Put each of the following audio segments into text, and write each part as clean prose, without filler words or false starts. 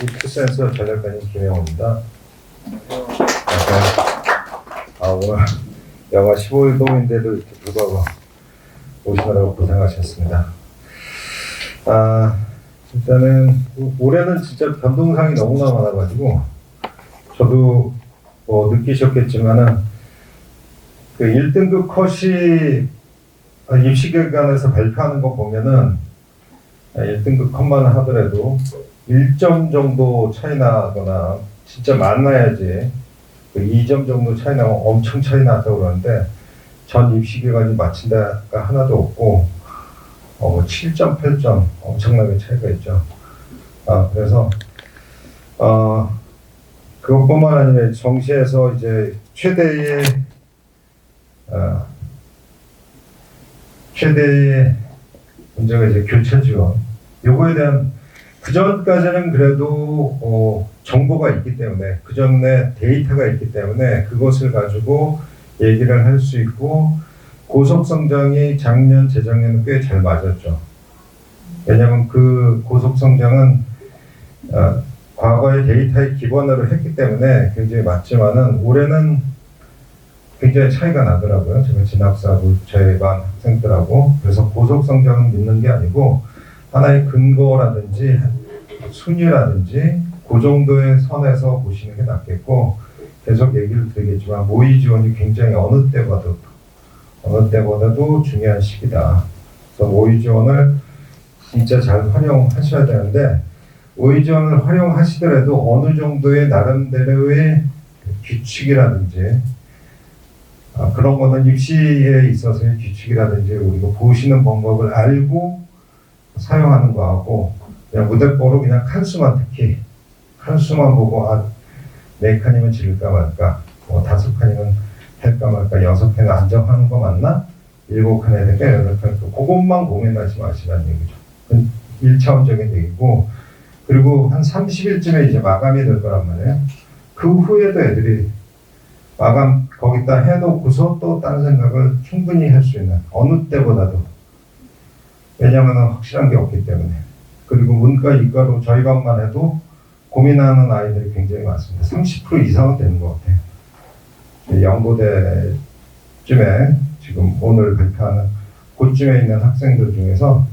이프센서 전략가님 김영호입니다. 오늘 영하 15도인데도 이렇게 불구하고 오시느라고 고생하셨습니다. 일단은 올해는 진짜 변동사항이 너무나 많아가지고 저도 느끼셨겠지만은 그 1등급 컷이 입시기관에서 발표하는 거 보면은 1등급 컷만 하더라도 1점 정도 차이 나거나 진짜 많아야지 그 2점 정도 차이 나면 엄청 차이 났다고 그러는데 전 입시기관이 마친 데가 하나도 없고 7점, 8점 엄청나게 차이가 있죠. 그래서 그것뿐만 아니라 정시에서 이제 최대의 문제가 이제 교체 지원. 요거에 대한 그전까지는 그래도 정보가 있기 때문에 그전에 데이터가 있기 때문에 그것을 가지고 얘기를 할 수 있고 고속성장이 작년, 재작년은 꽤 잘 맞았죠. 왜냐하면 그 고속성장은 과거의 데이터의 기본으로 했기 때문에 굉장히 맞지만은 올해는 굉장히 차이가 나더라고요. 제가 진학사고 저희 반 학생들하고. 그래서 고속성장은 믿는 게 아니고 하나의 근거라든지 순위라든지 그 정도의 선에서 보시는 게 낫겠고, 계속 얘기를 드리겠지만 모의 지원이 굉장히 어느 때보다도 중요한 시기다. 그래서 모의 지원을 진짜 잘 활용하셔야 되는데, 모의 지원을 활용하시더라도 어느 정도의 나름대로의 규칙이라든지 그런 거는 입시에 있어서의 규칙이라든지 우리가 보시는 방법을 알고 사용하는 거하고, 그냥 무대뽀로 그냥 칸수만, 특히 칸수만 보고 4칸이면 지를까 말까, 5칸이면 할까 말까, 6칸을 안정하는 거 맞나? 7칸 해야 될까? 8칸. 그것만 고민하지 마시라는 얘기죠. 그건 1차원적인 얘기고, 그리고 한 30일쯤에 이제 마감이 될 거란 말이에요. 그 후에도 애들이 마감 거기다 해놓고서 또 다른 생각을 충분히 할 수 있는, 어느 때보다도. 왜냐하면 확실한 게 없기 때문에. 그리고 문과, 이과로 저희 반만 해도 고민하는 아이들이 굉장히 많습니다. 30% 이상은 되는 것 같아요. 연고대쯤에 지금 오늘 발표하는 그쯤에 있는 학생들 중에서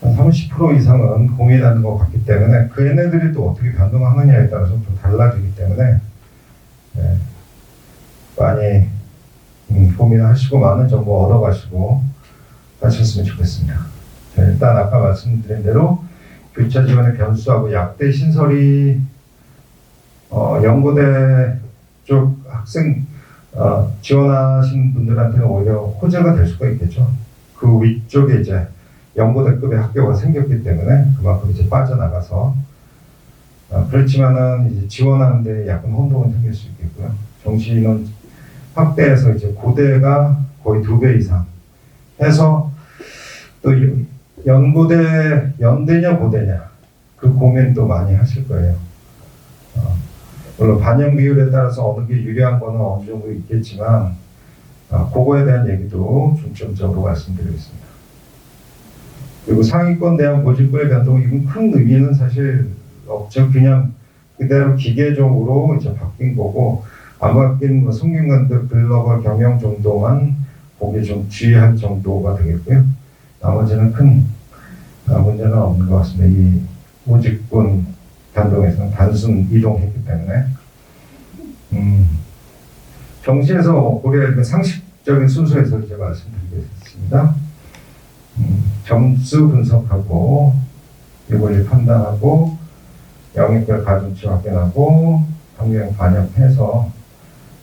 한 30% 이상은 고민하는 것 같기 때문에 그 얘네들이 또 어떻게 변동하느냐에 따라서 좀 달라지기 때문에 많이 고민하시고 많은 정보 얻어가시고 하셨으면 좋겠습니다. 일단 아까 말씀드린 대로 교차 지원의 변수하고 약대 신설이 연고대 쪽 학생 지원하신 분들한테는 오히려 호재가 될 수가 있겠죠. 그 위쪽에 이제 연고대급의 학교가 생겼기 때문에 그만큼 이제 빠져나가서 그렇지만은 이제 지원하는데 약간 혼동은 생길 수 있겠고요. 정시는 확대해서 이제 고대가 거의 2배 이상 해서 또 연고대, 연대냐 고대냐 그 고민도 많이 하실 거예요. 물론 반영 비율에 따라서 어느 게 유리한 거는 어느 정도 있겠지만 그거에 대한 얘기도 중점적으로 말씀드리겠습니다. 그리고 상위권 대학 모집부의 변동, 이건 큰 의미는 사실 없죠. 그냥 그대로 기계적으로 이제 바뀐 거고, 안 바뀐 성균관대 글로벌 경영 정도만 보기 좀 주의할 정도가 되겠고요. 나머지는 큰 문제는 없는 것 같습니다. 이 모집군 변동에서는 단순 이동했기 때문에. 정시에서 고려할 그 상식적인 순서에서 이제 말씀드리겠습니다. 점수 분석하고 이걸 판단하고 영역별 가중치 확인하고 성경 반영해서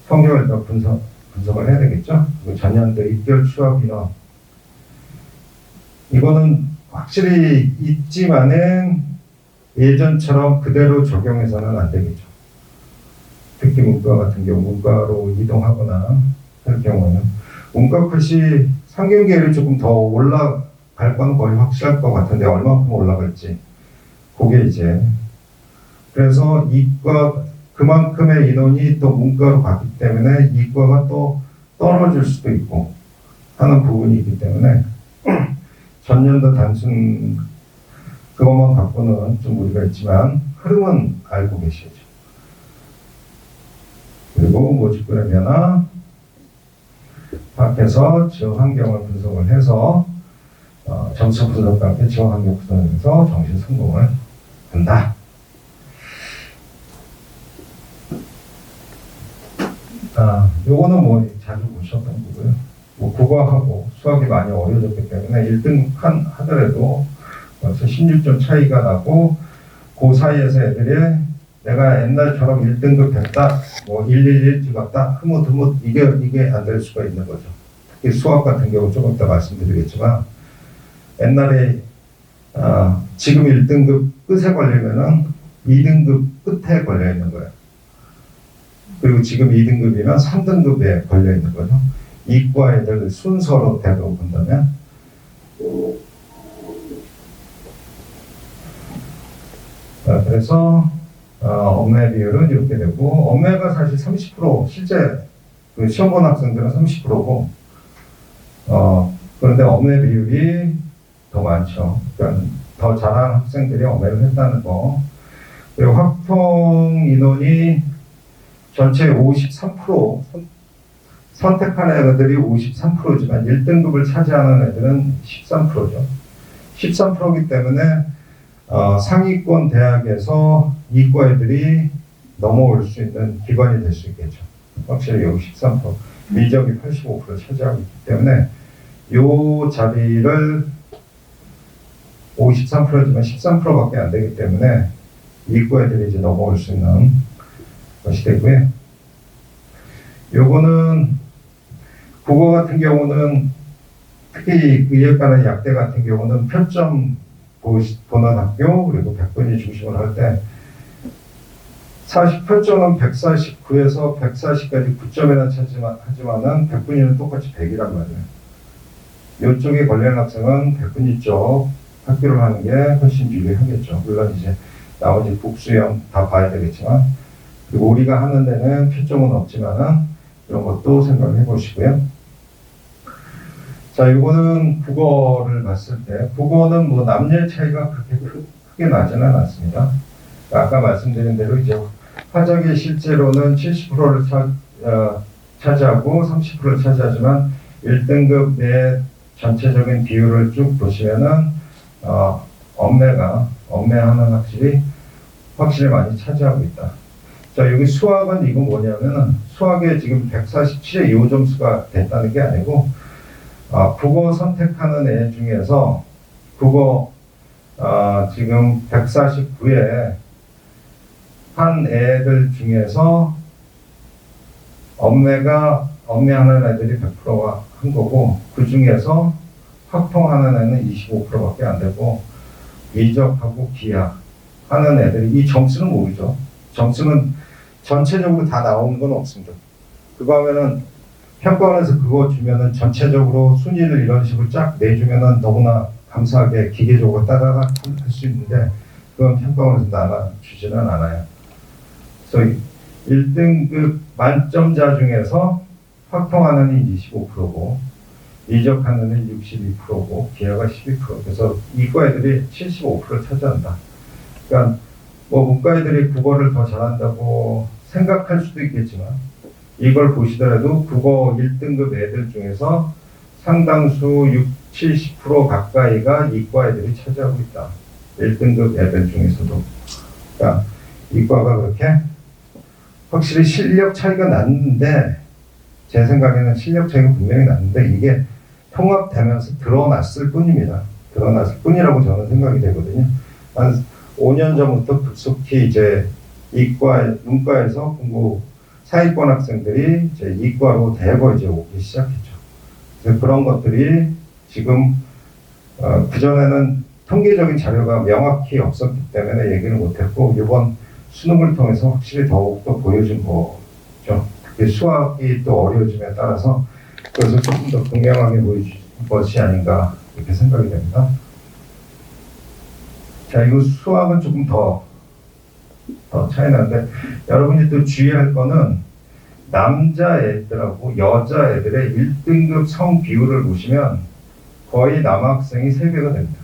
성적을 더 분석을 해야 되겠죠. 그리고 전년도 입결 추합 인원, 이거는 확실히 있지만은 예전처럼 그대로 적용해서는 안 되겠죠. 특히 문과 같은 경우 문과로 이동하거나 할 경우는 문과 컷이 상경계열이 조금 더 올라갈 건 거의 확실할 것 같은데 얼마큼 올라갈지 그게 이제, 그래서 이과 그만큼의 인원이 또 문과로 갔기 때문에 이과가 또 떨어질 수도 있고 하는 부분이 있기 때문에 전년도 단순 그것만 갖고는 좀 무리가 있지만 흐름은 알고 계시죠. 그리고 모집군의 변화 밖에서 지역 환경을 분석을 해서 점수 분석과 함께 지역 환경 분석에서 정시 성공을 한다. 요거는 뭐 자주 보셨던 거고요. 뭐 국어하고 수학이 많이 어려졌기 때문에 1등 하더라도 벌써 16점 차이가 나고 그 사이에서 애들이 내가 옛날처럼 1등급 됐다, 뭐 111 찍었다, 흐뭇흐뭇 이게 안 될 수가 있는 거죠. 특히 수학 같은 경우 조금 이따 말씀드리겠지만 옛날에 지금 1등급 끝에 걸리면은 2등급 끝에 걸려 있는 거예요. 그리고 지금 2등급이면 3등급에 걸려 있는 거죠. 이과 애들 순서로 대로 본다면 그래서 엄매 비율은 이렇게 되고 엄매가 사실 30% 실제 그 시험 본 학생들은 30%고 그런데 엄매 비율이 더 많죠. 그러니까 더 잘하는 학생들이 엄매를 했다는 거. 그리고 확통 인원이 전체 53% 선택한 애들이 53%지만 1등급을 차지하는 애들은 13%죠. 13%이기 때문에 상위권 대학에서 이과 애들이 넘어올 수 있는 기반이 될 수 있겠죠. 확실히 여기 13%, 미적이 85% 차지하고 있기 때문에 이 자리를 53%지만 13%밖에 안 되기 때문에 이과 애들이 이제 넘어올 수 있는 것이 되고요. 요거는 국어 같은 경우는 특히 의예과나 약대 같은 경우는 표점 보는 학교 그리고 100분위 중심으로 할 때 40표점은 149에서 140까지 9점이나 하지만은 100분위는 똑같이 100이란 말이에요. 이쪽에 걸리는 학생은 100분위 쪽 학교를 하는 게 훨씬 유리하겠죠. 물론 이제 나머지 국수형 다 봐야 되겠지만 그리고 우리가 하는 데는 표점은 없지만은 이런 것도 생각해 보시고요. 자, 이거는 국어를 봤을 때 국어는 뭐 남녀의 차이가 그렇게 크게 나지는 않습니다. 아까 말씀드린 대로 이제 화작이 실제로는 70%를 차지하고 30%를 차지하지만 1등급 내 전체적인 비율을 쭉 보시면은 엄매하는 확실히 많이 차지하고 있다. 자, 여기 수학은 이건 뭐냐면은 수학에 지금 147의 이 점수가 됐다는 게 아니고 국어 선택하는 애 중에서 국어 지금 149에 한 애들 중에서 엄매하는 애들이 100%가 한 거고 그 중에서 확통하는 애는 25%밖에 안 되고 미적하고 기하 하는 애들이 이 점수는 모르죠. 점수는 전체적으로 다 나오는 건 없습니다. 그거 하면은 평가원에서 그거 주면은 전체적으로 순위를 이런 식으로 쫙 내주면은 너무나 감사하게 기계적으로 따라갈 수 있는데 그건 평가원에서 나눠주지는 않아요. 그래서 1등급 만점자 중에서 확통하는 25%고 미적하는 62%고 기하가 12% 그래서 이과 애들이 75%를 차지한다. 그러니까 뭐 문과 애들이 국어를 더 잘한다고 생각할 수도 있겠지만 이걸 보시더라도 국어 1등급 애들 중에서 상당수 70% 가까이가 이과 애들이 차지하고 있다. 1등급 애들 중에서도. 그러니까 이과가 그렇게 확실히 실력 차이가 났는데 제 생각에는 실력 차이가 분명히 났는데 이게 통합되면서 드러났을 뿐입니다. 드러났을 뿐이라고 저는 생각이 되거든요. 한 5년 전부터 급속히 이제 문과에서 공부 사회권 학생들이 이제 이과로 대거 이제 오기 시작했죠. 그래서 그런 것들이 지금 그전에는 통계적인 자료가 명확히 없었기 때문에 얘기를 못했고 이번 수능을 통해서 확실히 더욱더 보여준 거죠. 특히 수학이 또 어려워짐에 따라서 그것을 조금 더 분명하게 보여준 것이 아닌가 이렇게 생각이 됩니다. 자, 이거 수학은 조금 더 차이 나는데 여러분이 또 주의할 거는 남자애들하고 여자애들의 1등급 성 비율을 보시면 거의 남학생이 3배가 됩니다.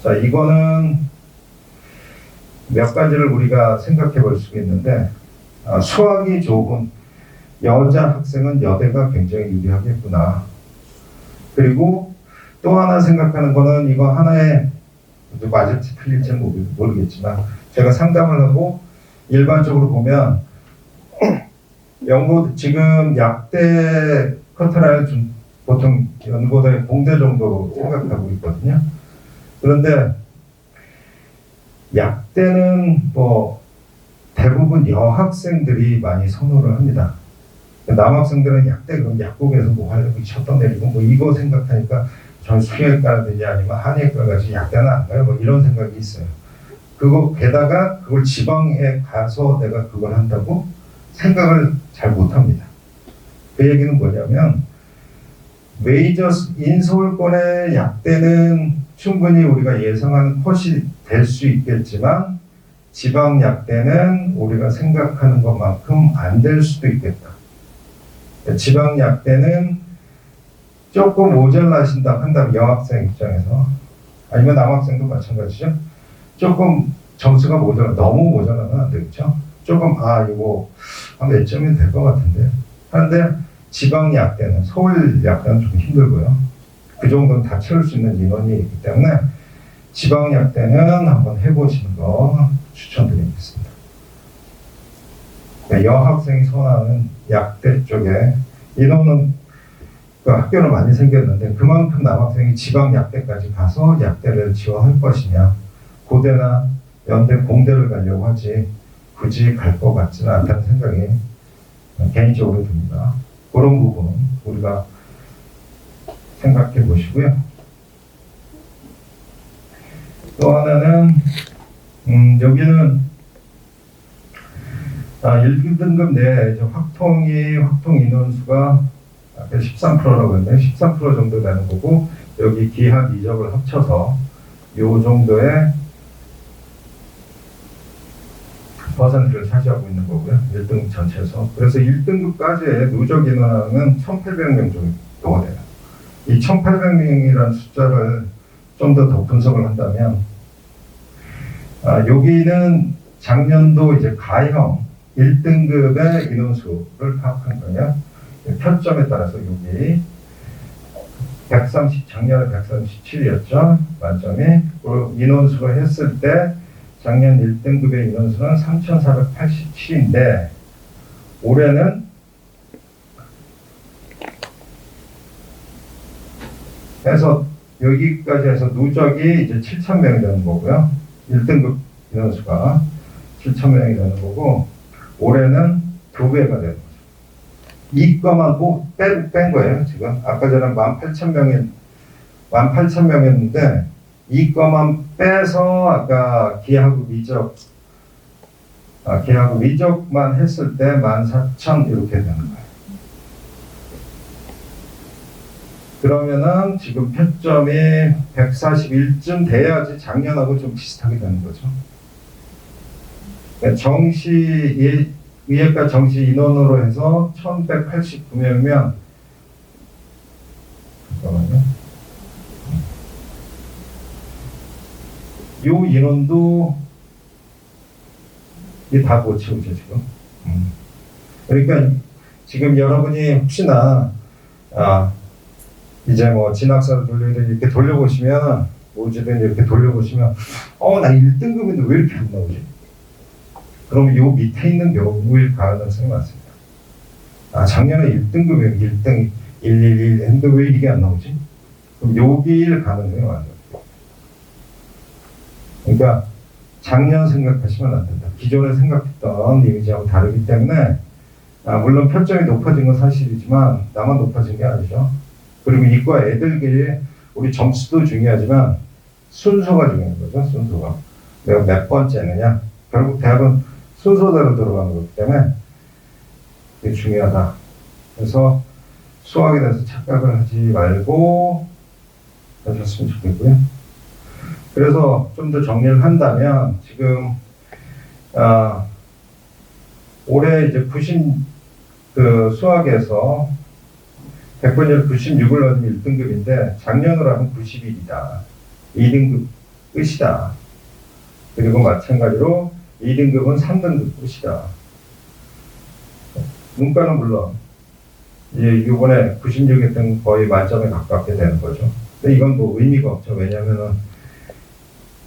자, 이거는 몇 가지를 우리가 생각해 볼 수가 있는데, 수학이 좋은 여자 학생은 여대가 굉장히 유리하겠구나. 그리고 또 하나 생각하는 거는 이거 하나의 맞을지 틀릴지는 모르겠지만 제가 상담을 하고 일반적으로 보면 지금 약대 커트라인 좀 보통 연고대 공대 정도 생각하고 있거든요. 그런데 약대는 뭐 대부분 여학생들이 많이 선호를 합니다. 남학생들은 약대 그럼 약국에서 뭐 하려고 쳤던 내리고 뭐 이거 생각하니까 전 수의과라든지 아니면 한의과 같이 약대는 안 가요. 뭐 이런 생각이 있어요. 그거 게다가 그걸 지방에 가서 내가 그걸 한다고 생각을 잘 못합니다. 그 얘기는 뭐냐면 메이저 인서울권의 약대는 충분히 우리가 예상하는 컷이 될 수 있겠지만 지방 약대는 우리가 생각하는 것만큼 안 될 수도 있겠다. 지방 약대는 조금 모자라신다 한다면 여학생 입장에서 아니면 남학생도 마찬가지죠. 조금 점수가 너무 모자라면 안 되겠죠. 조금 이거 한 몇 점이 될 것 같은데 하는데 지방 약대는 서울 약대는 좀 힘들고요. 그 정도는 다 채울 수 있는 인원이 있기 때문에 지방 약대는 한번 해보시는 거 추천드리겠습니다. 여학생이 선호하는 약대 쪽에 인원은 그 학교는 많이 생겼는데 그만큼 남학생이 지방 약대까지 가서 약대를 지원할 것이냐 고대나 연대 공대를 가려고 하지 굳이 갈 것 같지는 않다는 생각이 개인적으로 듭니다. 그런 부분은 우리가 생각해 보시고요. 또 하나는 여기는 1등급 내에 확통 인원수가 아까 13%라고 했는데 13% 정도 되는 거고 여기 기하 이적을 합쳐서 요 정도의 퍼센트를 차지하고 있는 거고요. 1등급 전체에서. 그래서 1등급까지의 누적 인원은 1,800명 정도가 돼요. 이 1,800명이라는 숫자를 좀 더 분석을 한다면 여기는 작년도 이제 가형 1등급의 인원수를 파악한 거예요. 표점에 따라서 여기 작년에 137이었죠. 만점이. 그리고 인원수로 했을 때 작년 1등급의 인원수는 3,487인데 올해는 해서 여기까지 해서 누적이 이제 7,000명이 되는 거고요. 1등급 인원수가 7,000명이 되는 거고 올해는 2배가 되는 거죠. 이과만 뺀 거예요. 지금 아까 전에 18,000명이었는데 이과만 빼서 아까 기하고 미적만 했을 때 14,000 이렇게 되는 거예요. 그러면은 지금 표점이 141쯤 돼야지 작년하고 좀 비슷하게 되는 거죠. 의예과 정시 인원으로 해서 1,189명이면 잠깐만요. 요 인원도 이게 다 못 채우죠 지금. 그러니까 지금 여러분이 혹시나 이제 뭐 진학사를 이렇게 돌려보시면 모집을 이렇게 돌려보시면 나 1등급인데 왜 이렇게 안 나오지? 그럼 요 밑에 있는 경우일 가능성이 많습니다. 작년에 1등급이면 1등 111 했는데 왜 이게 안 나오지? 그럼 여기일 가능성이 많아요. 그러니까 작년 생각하시면 안 된다. 기존에 생각했던 이미지하고 다르기 때문에 물론 표점이 높아진 건 사실이지만 나만 높아진 게 아니죠. 그리고 이과 애들끼리 우리 점수도 중요하지만 순서가 중요한 거죠. 순서가 내가 몇 번째느냐. 결국 대학은 순서대로 들어가는 거기 때문에 이게 중요하다. 그래서 수학에 대해서 착각을 하지 말고 하셨으면 좋겠고요. 그래서 좀 더 정리를 한다면 지금 올해 이제 수학에서 100분율 96을 얻으면 1등급인데 작년으로 하면 91이다. 2등급 끝이다. 그리고 마찬가지로 2등급은 3등급 끝이다. 문과는 물론 이번에 96회 등 거의 만점에 가깝게 되는 거죠. 근데 이건 뭐 의미가 없죠. 왜냐면은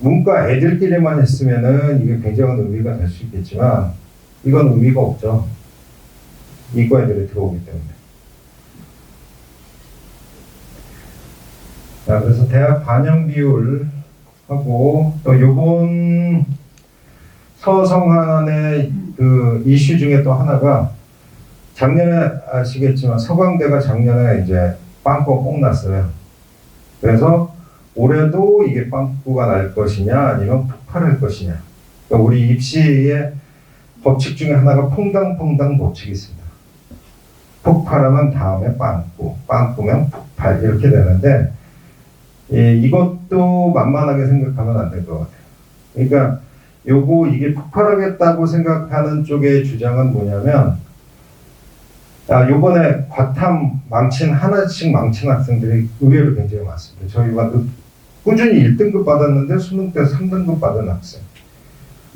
문과 애들끼리만 했으면은 이게 굉장한 의미가 될 수 있겠지만 이건 의미가 없죠. 이과 애들이 들어오기 때문에. 자, 그래서 대학 반영 비율 하고 또 요번 서성한의 그 이슈 중에 또 하나가 작년에 아시겠지만 서강대가 작년에 이제 빵꾸가 꼭 났어요. 그래서 올해도 이게 빵꾸가 날 것이냐 아니면 폭발할 것이냐. 그러니까 우리 입시의 법칙 중에 하나가 퐁당퐁당 법칙이 있습니다. 폭발하면 다음에 빵꾸, 빵꾸면 폭발 이렇게 되는데 이것도 만만하게 생각하면 안 될 것 같아요. 그러니까 이게 폭발하겠다고 생각하는 쪽의 주장은 뭐냐면 요번에 과탐 하나씩 망친 학생들이 의외로 굉장히 많습니다. 저희가 꾸준히 1등급 받았는데 수능 때 3등급 받은 학생.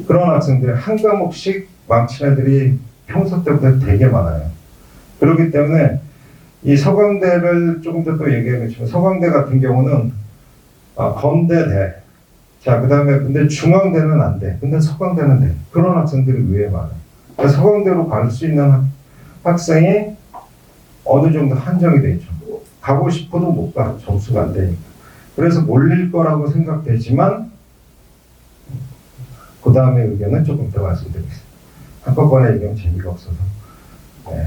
그런 학생들이 한 과목씩 망친 애들이 평소 때보다 되게 많아요. 그렇기 때문에 이 서강대를 조금 더 또 얘기하겠지만 서강대 같은 경우는 건대대 자 그 다음에 근데 중앙대는 안 돼. 근데 서강대는 돼. 그런 학생들이 의외에 많아요. 그러니까 서강대로 갈 수 있는 학생이 어느 정도 한정이 돼 있죠. 가고 싶어도 못 가. 점수가 안 되니까. 그래서 몰릴 거라고 생각되지만 그 다음에 의견은 조금 더 말씀드리겠습니다. 한꺼번에 얘기하면 재미가 없어서. 네.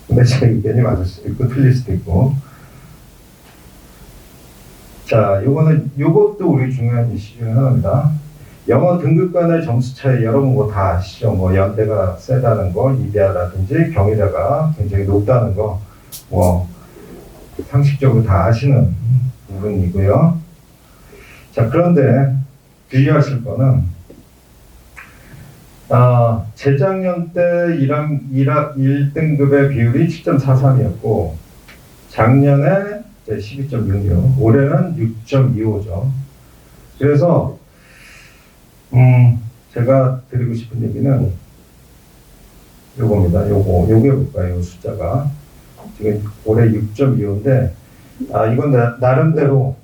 근데 제 의견이 맞을 수도 있고 틀릴 수도 있고. 자, 요것도 우리 중요한 이슈 중에 하나입니다. 영어 등급 간의 점수 차이 여러분 뭐 다 아시죠? 뭐 연대가 세다는 거, 이대라든지 경희대가 굉장히 높다는 거, 뭐 상식적으로 다 아시는 부분이고요. 자, 그런데 주의하실 거는 재작년 때 1등급의 비율이 10.43이었고 작년에 12.66, 올해는 6.25죠. 그래서 제가 드리고 싶은 얘기는 요겁니다. 요게 볼까요? 요 숫자가 지금 올해 6.25인데 이건 나름대로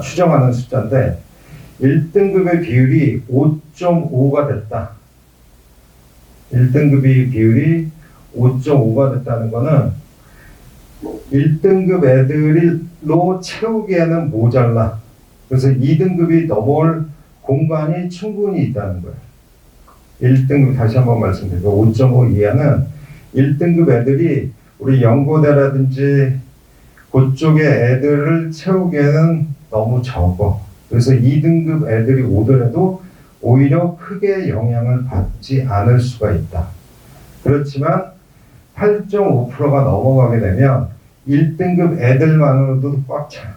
추정하는 숫자인데 1등급의 비율이 5.5가 됐다. 1등급의 비율이 5.5가 됐다는 거는 1등급 애들로 채우기에는 모자라. 그래서 2등급이 넘어올 공간이 충분히 있다는 거예요. 1등급 다시 한번 말씀드리고 5.5 이하는 1등급 애들이 우리 연고대라든지 그쪽의 애들을 채우기에는 너무 적어. 그래서 2등급 애들이 오더라도 오히려 크게 영향을 받지 않을 수가 있다. 그렇지만 8.5%가 넘어가게 되면 1등급 애들만으로도 꽉 차.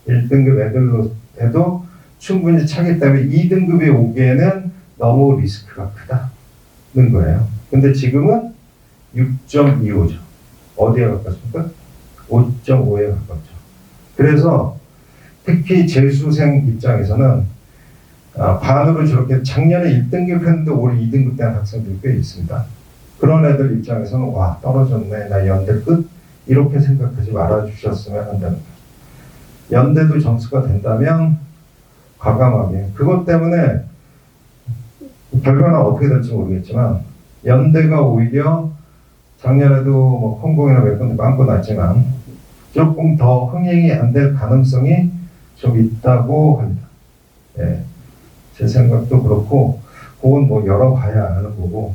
1등급 애들로 해도 충분히 차기 때문에 2등급이 오기에는 너무 리스크가 크다는 거예요. 근데 지금은 6.25죠. 어디에 가깝습니까? 5.5에 가깝죠. 그래서 특히 재수생 입장에서는 반으로 저렇게 작년에 1등급 했는데 올해 2등급 된 학생들이 꽤 있습니다. 그런 애들 입장에서는 와 떨어졌네 나 연대 끝 이렇게 생각하지 말아주셨으면 한다는 거예요. 연대도 점수가 된다면 과감하게 그것 때문에 결과는 어떻게 될지 모르겠지만 연대가 오히려 작년에도 뭐 콩공이나 몇 군데 빵꾸 났지만 조금 더 흥행이 안 될 가능성이 좀 있다고 합니다. 예, 제 생각도 그렇고 그건 뭐 열어봐야 아는 거고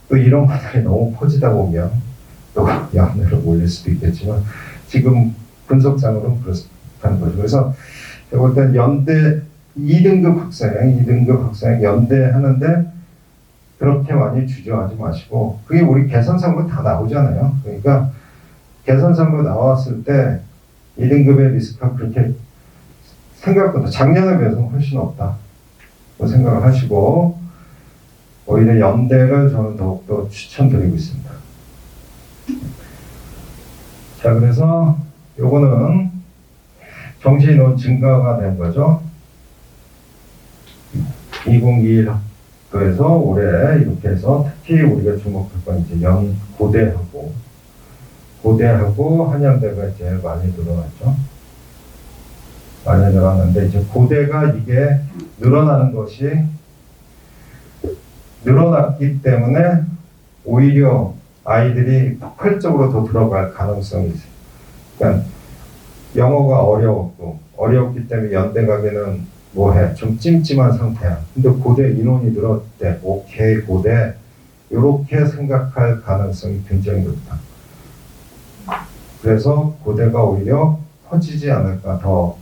또 이런 것들이 너무 퍼지다 보면 또 연대로 몰릴 수도 있겠지만 지금 분석상으로는 그렇다는 거죠. 그래서 제가 볼 때는 연대 2등급 학생 연대 하는데 그렇게 많이 주저하지 마시고 그게 우리 계산상으로 다 나오잖아요. 그러니까 계산상으로 나왔을 때 2등급의 리스크가 그렇게 생각보다 작년에 비해서 훨씬 없다 생각을 하시고 오히려 연대를 저는 더욱더 추천드리고 있습니다. 자, 그래서 요거는 정시인원 증가가 된 거죠. 2021학도에서 올해 이렇게 해서 특히 우리가 주목할 건 이제 고대하고 한양대가 이제 많이 늘어났죠. 많이 늘어났는데 이제 고대가 이게 늘어나는 것이 늘어났기 때문에 오히려 아이들이 폭발적으로 더 들어갈 가능성이 있어요. 그러니까 영어가 어려웠기 때문에 연대 가기는 뭐해 좀 찜찜한 상태야. 근데 고대 인원이 늘었대. 오케이 고대 이렇게 생각할 가능성이 굉장히 높다. 그래서 고대가 오히려 커지지 않을까. 더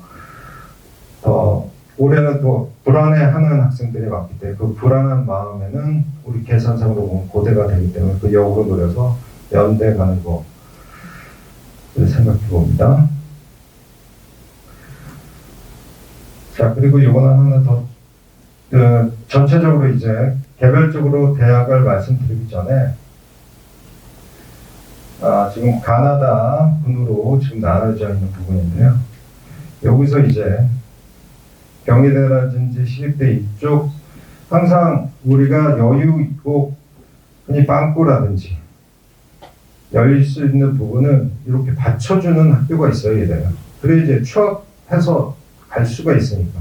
올해는 또 불안해하는 학생들이 많기 때문에 그 불안한 마음에는 우리 계산상으로 보면 고대가 되기 때문에 그 역으로 노려서 연대 가는 거 생각해 봅니다. 자, 그리고 이거는 하나 더, 전체적으로 이제 개별적으로 대학을 말씀드리기 전에, 지금 가나다 군으로 지금 나눠져 있는 부분인데요. 여기서 이제 경희대라든지 시립대 이쪽, 항상 우리가 여유 있고, 흔히 빵꾸라든지, 열릴 수 있는 부분은 이렇게 받쳐주는 학교가 있어야 돼요. 그래 이제 취업해서 갈 수가 있으니까.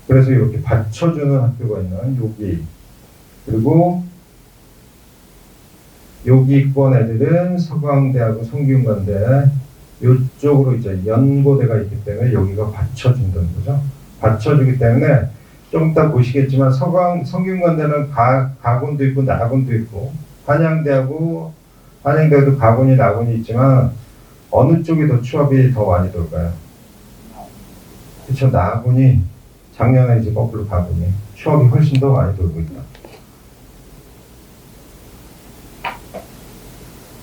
그래서 이렇게 받쳐주는 학교가 있는 여기, 그리고 여기권 애들은 서강대하고 성균관대, 이쪽으로 이제 연고대가 있기 때문에 여기가 받쳐준다는 거죠. 받쳐주기 때문에 좀 이따 보시겠지만 성균관대는 가군도 있고 나군도 있고, 한양대도 가군이 나군이 있지만 어느 쪽이 더 취업이 더 많이 돌까요? 그렇죠. 나군이 작년에 이제 거꾸로 가군이 취업이 훨씬 더 많이 돌고 있다.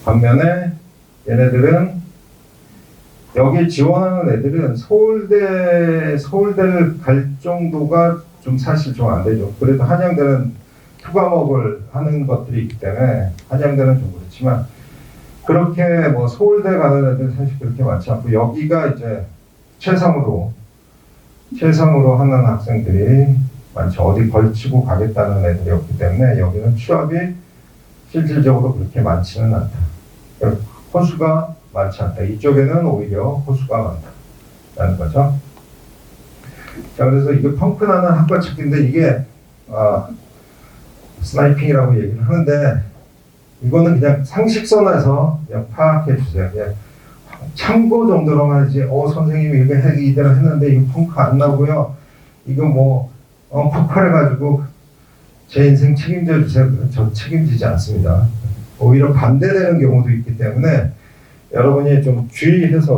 반면에 얘네들은 여기 지원하는 애들은 서울대를 갈 정도가 좀 사실 좀 안 되죠. 그래도 한양대는 투과목을 하는 것들이 있기 때문에 한양대는 좀 그렇지만 그렇게 뭐 서울대 가는 애들 사실 그렇게 많지 않고 여기가 이제 최상으로 하는 학생들이 많죠. 어디 걸치고 가겠다는 애들이 없기 때문에 여기는 취업이 실질적으로 그렇게 많지는 않다. 호수가 많지 않다. 이쪽에는 오히려 호수가 많다라는 거죠. 자, 그래서 이게 펑크나는 학과 찾기인데 이게 스나이핑이라고 얘기를 하는데 이거는 그냥 상식선에서 그냥 파악해 주세요. 그냥 참고 정도로만 하지. 선생님이 이대로 했는데 이거 펑크 안 나고요. 이거 뭐 폭발해가지고 제 인생 책임져 주세요. 저 책임지지 않습니다. 오히려 반대되는 경우도 있기 때문에 여러분이 좀 주의해서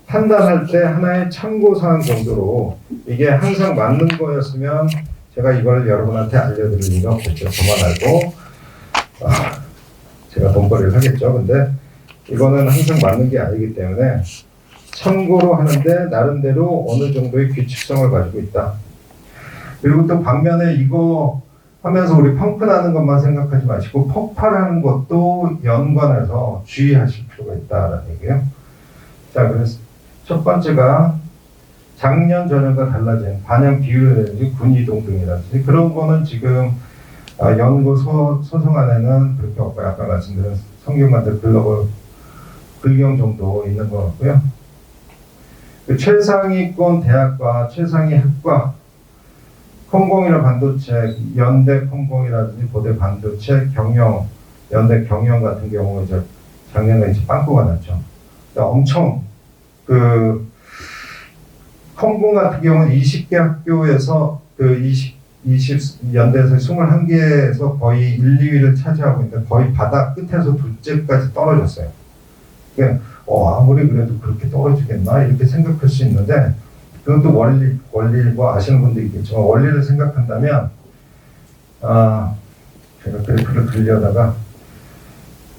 판단할 때 하나의 참고사항 정도로 이게 항상 맞는 거였으면 제가 이걸 여러분한테 알려드릴 리가 없겠죠. 저만 알고 제가 돈벌이를 하겠죠. 근데 이거는 항상 맞는 게 아니기 때문에 참고로 하는데 나름대로 어느 정도의 규칙성을 가지고 있다. 그리고 또 반면에 이거 하면서 우리 펑크 나는 것만 생각하지 마시고 폭발하는 것도 연관해서 주의하실 필요가 있다라는 얘기예요. 자, 그래서 첫 번째가 작년 전년과 달라진 반영 비율이라든지 군 이동 등이라든지 그런 거는 지금 연구 소송안에는 그렇게 없고 아까 말씀드린 성균관대 글로벌 불경 정도 있는 것 같고요. 그 최상위권 대학과 최상위 학과 컴공이나 반도체, 연대 컴공이라든지 고대 반도체, 경영, 연대 경영 같은 경우 이제 작년에 이제 빵꾸가 났죠. 엄청 컴공 같은 경우는 20개 학교에서 연대에서 21개에서 거의 1, 2위를 차지하고 있는데 거의 바닥 끝에서 둘째까지 떨어졌어요. 그러니까 아무리 그래도 그렇게 떨어지겠나 이렇게 생각할 수 있는데 그건 또 원리 뭐 아시는 분도 있겠지만 원리를 생각한다면 제가 그래프를 그리려다가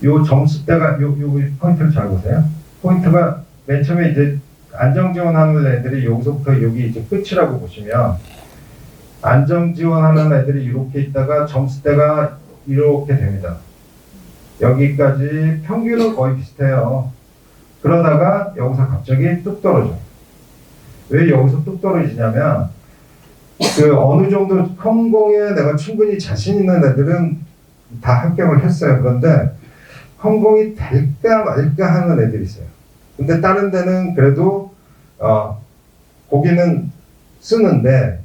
요 점수대가 요 포인트를 잘 보세요. 포인트가 맨 처음에 이제 안정지원하는 애들이 여기서부터 여기 이제 끝이라고 보시면 안정지원하는 애들이 이렇게 있다가 점수대가 이렇게 됩니다. 여기까지 평균은 거의 비슷해요. 그러다가 여기서 갑자기 뚝 떨어져요. 왜 여기서 뚝 떨어지냐면 그 어느 정도 컴공에 내가 충분히 자신 있는 애들은 다 합격을 했어요. 그런데 컴공이 될까 말까 하는 애들이 있어요. 근데 다른 데는 그래도 거기는 쓰는데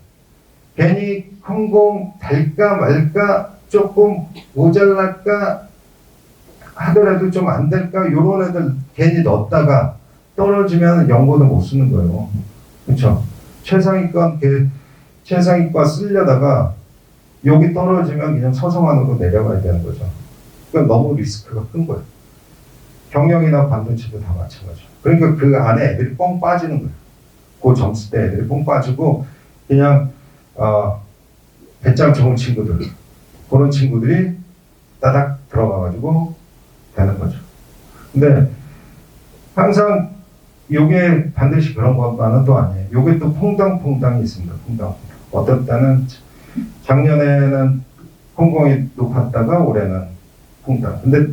괜히 컴공 될까 말까 조금 모자랄까 하더라도 좀 안 될까 이런 애들 괜히 넣었다가 떨어지면 연고도 못 쓰는 거예요. 그렇죠? 최상위권 쓰려다가 여기 떨어지면 그냥 서성안으로 내려가야 되는 거죠. 그러니까 너무 리스크가 큰 거예요. 경영이나 반도체도 다 마찬가지예요. 그러니까 그 안에 애들이 뻥 빠지는 거예요. 그 점수 때 애들이 뻥 빠지고 그냥 배짱 좋은 친구들 그런 친구들이 따닥 들어가가지고 되는 거죠. 근데 항상 요게 반드시 그런 것만은 또 아니에요. 요게 또 퐁당퐁당이 있습니다. 퐁당퐁당. 어떤 때는 작년에는 콩공이 높았다가 올해는 퐁당. 근데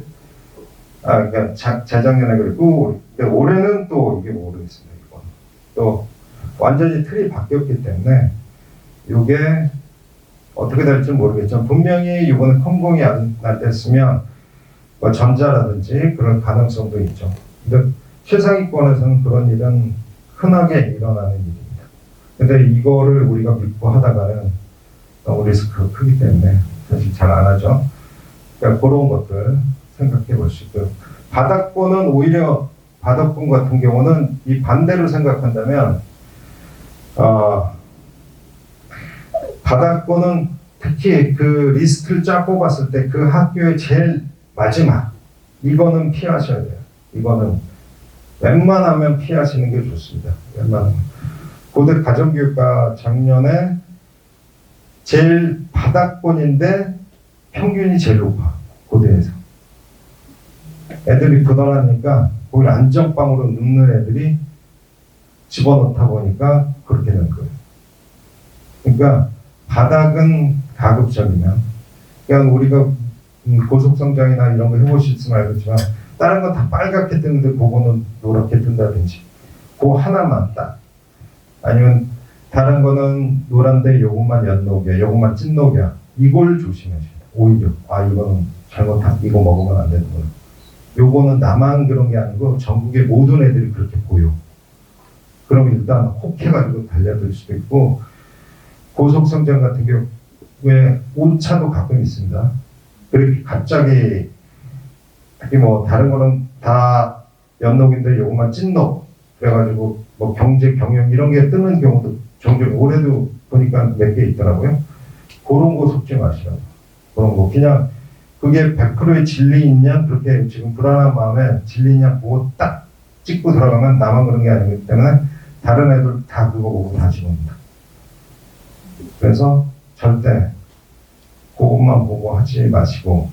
그러니까 재작년에 그랬고 근데 올해는 또 이게 모르겠습니다. 이건 또 완전히 틀이 바뀌었기 때문에 요게 어떻게 될지 모르겠지만 분명히 이번에 콩공이 안 됐으면 뭐 전자라든지 그런 가능성도 있죠. 근데 최상위권에서는 그런 일은 흔하게 일어나는 일입니다. 근데 이거를 우리가 믿고 하다가는 너무 리스크가 크기 때문에 사실 잘 안 하죠. 그러니까 그런 것들 생각해 볼 수 있고요. 바닥권은 오히려 바닥권 같은 경우는 이 반대로 생각한다면 바닥권은 특히 그 리스트를 쫙 뽑았을 때 그 학교의 제일 마지막 이거는 피하셔야 돼요. 이거는 웬만하면 피하시는 게 좋습니다. 웬만하면. 고대 가정교육과 작년에 제일 바닥권인데 평균이 제일 높아. 고대에서. 애들이 부담하니까 거기 안전빵으로 눕는 애들이 집어넣다 보니까 그렇게 된 거예요. 그러니까 바닥은 가급적이면 그냥 우리가 고속성장이나 이런 거 해보실지 알겠지만 다른 건 다 빨갛게 뜨는데 그거는 노랗게 뜬다든지 그 하나만 딱 아니면 다른 거는 노란데 요것만 연녹이야 요것만 찐녹이야 이걸 조심하셔야 돼요. 오히려 이거는 잘못한 이거 먹으면 안 되는구나. 요거는 나만 그런 게 아니고 전국의 모든 애들이 그렇게 보여. 그럼 일단 혹해가지고 달려들 수도 있고 고속성장 같은 경우에 오차도 가끔 있습니다. 그렇게 갑자기 특히 뭐 다른 거는 다 연녹인데 요것만 찐녹 그래가지고 뭐 경제 경영 이런 게 뜨는 경우도 종종 올해도 보니까 몇 개 있더라고요. 그런 거 속지 마시라고. 그런 거 그냥 그게 100%의 진리있냐 그렇게 지금 불안한 마음에 진리냐 그거 딱 찍고 들어가면 나만 그런 게 아니기 때문에 다른 애들 다 그거 보고 다 집어넣는다. 그래서 절대 그것만 보고 하지 마시고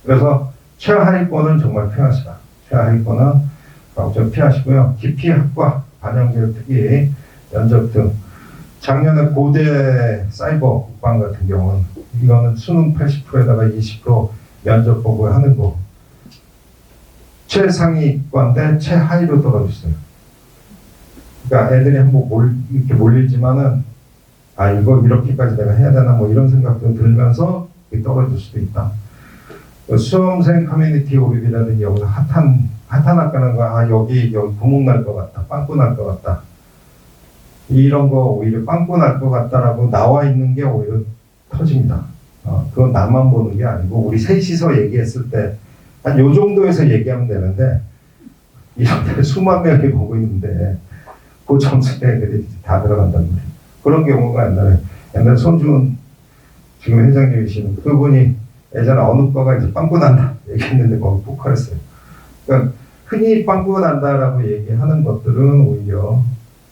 그래서 최하위권은 정말 피하시라. 최하위권은 좀 피하시고요. 기피학과, 반영교육 특히 면접 등 작년에 고대 사이버 국방 같은 경우는 이거는 수능 80%에다가 20% 면접 보고 하는 거 최상위권인데 최하위로 떨어졌어요. 그러니까 애들이 한번 이렇게 몰리지만은 이거 이렇게까지 내가 해야 되나 뭐 이런 생각도 들면서 떨어질 수도 있다. 수험생 커뮤니티 오입이라든지 여기서 핫한 학과는 거 여기 구멍 날 것 같다, 빵꾸 날 것 같다. 이런 거 오히려 빵꾸 날 것 같다라고 나와 있는 게 오히려 터집니다. 그건 나만 보는 게 아니고 우리 셋이서 얘기했을 때 한 요 정도에서 얘기하면 되는데 이런데 수만 명이 보고 있는데 그 점수에 애들이 다 들어간다는 거예요. 그런 경우가 옛날에 손주은 지금 회장님이시는 그분이 예전에 어느 과가 이제 빵꾸 난다 얘기했는데 거기 폭발했어요. 그러니까 흔히 빵꾸 난다라고 얘기하는 것들은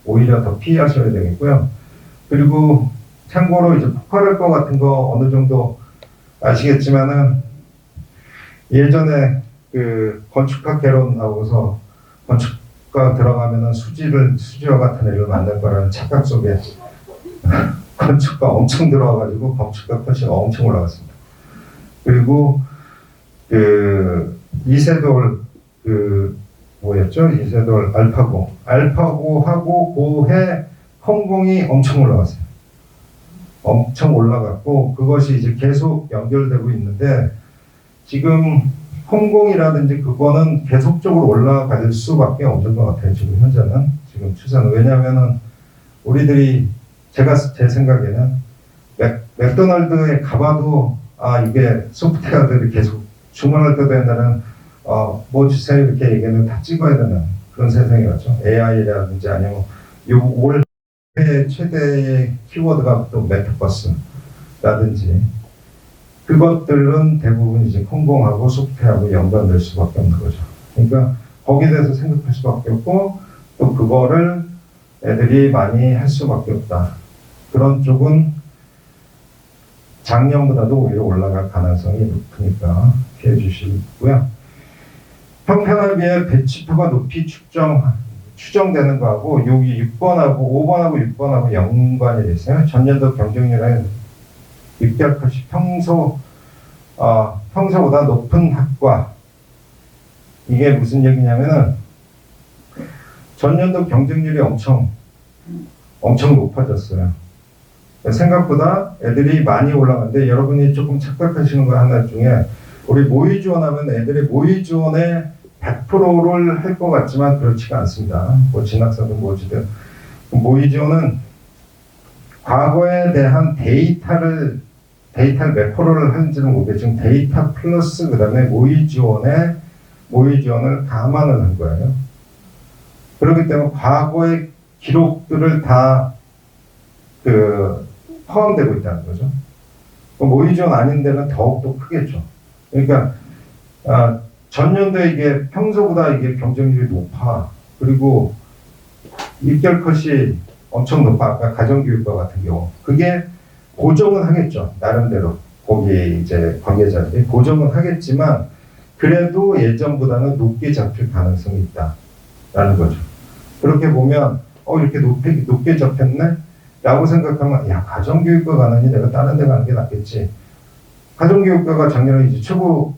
오히려 더 피하셔야 되겠고요. 그리고 참고로 이제 폭발할 것 같은 거 어느 정도 아시겠지만은 예전에 그 건축학개론 나오고서 건축가 들어가면은 수지와 같은 애를 만날 거라는 착각 속에 건축가 엄청 들어와가지고 건축가 컷이 엄청 올라갔습니다. 그리고 그 이세돌 그 뭐였죠? 이세돌 알파고하고 그해 홍공이 엄청 올라갔어요. 엄청 올라갔고 그것이 이제 계속 연결되고 있는데 지금 홍공이라든지 그거는 계속적으로 올라갈 수밖에 없는 것 같아요. 지금 현재는 지금 추세는 왜냐하면은 우리들이 제 생각에는 맥도날드에 가봐도 이게 소프트웨어들이 계속 주문할 때도 옛날에는 뭐 주세요 이렇게 얘기하면 다 찍어야 되는 그런 세상이었죠. AI라든지 아니면 올해 최대의 키워드가 또 메타버스라든지 그것들은 대부분 이제 콩공하고 소프트웨어하고 연관될 수밖에 없는 거죠. 그러니까 거기에 대해서 생각할 수밖에 없고 또 그거를 애들이 많이 할 수밖에 없다. 그런 쪽은 작년보다도 오히려 올라갈 가능성이 높으니까 피해 주시고요. 평평하게 배치표가 높이 추정되는 거하고 여기 6번하고 5번하고 6번하고 연관이 돼 있어요. 전년도 경쟁률에 입결컷이 평소보다 높은 학과. 이게 무슨 얘기냐면은 전년도 경쟁률이 엄청 높아졌어요. 생각보다 애들이 많이 올라가는데 여러분이 조금 착각하시는 거 하나 중에 우리 모의 지원하면 애들이 모의 지원에 100%를 할 것 같지만 그렇지가 않습니다. 뭐 진학사든 뭐지든 모의 지원은 과거에 대한 데이터를 몇 프로를 하는지는 모르겠지만 데이터 플러스 그 다음에 모의 지원을 감안을 한 거예요. 그렇기 때문에 과거의 기록들을 다 포함되고 있다는 거죠. 모의 지원 아닌 데는 더욱더 크겠죠. 그러니까 전년도에 이게 평소보다 이게 경쟁률이 높아. 그리고 입결컷이 엄청 높아. 아까 가정교육과 같은 경우. 그게 고정은 하겠죠. 나름대로. 거기 이제 관계자들이 고정은 하겠지만 그래도 예전보다는 높게 잡힐 가능성이 있다라는 거죠. 그렇게 보면 이렇게 높게 잡혔네? 라고 생각하면 가정교육과 가느니 내가 다른 데 가는 게 낫겠지. 가정교육과가 작년에 이제 최고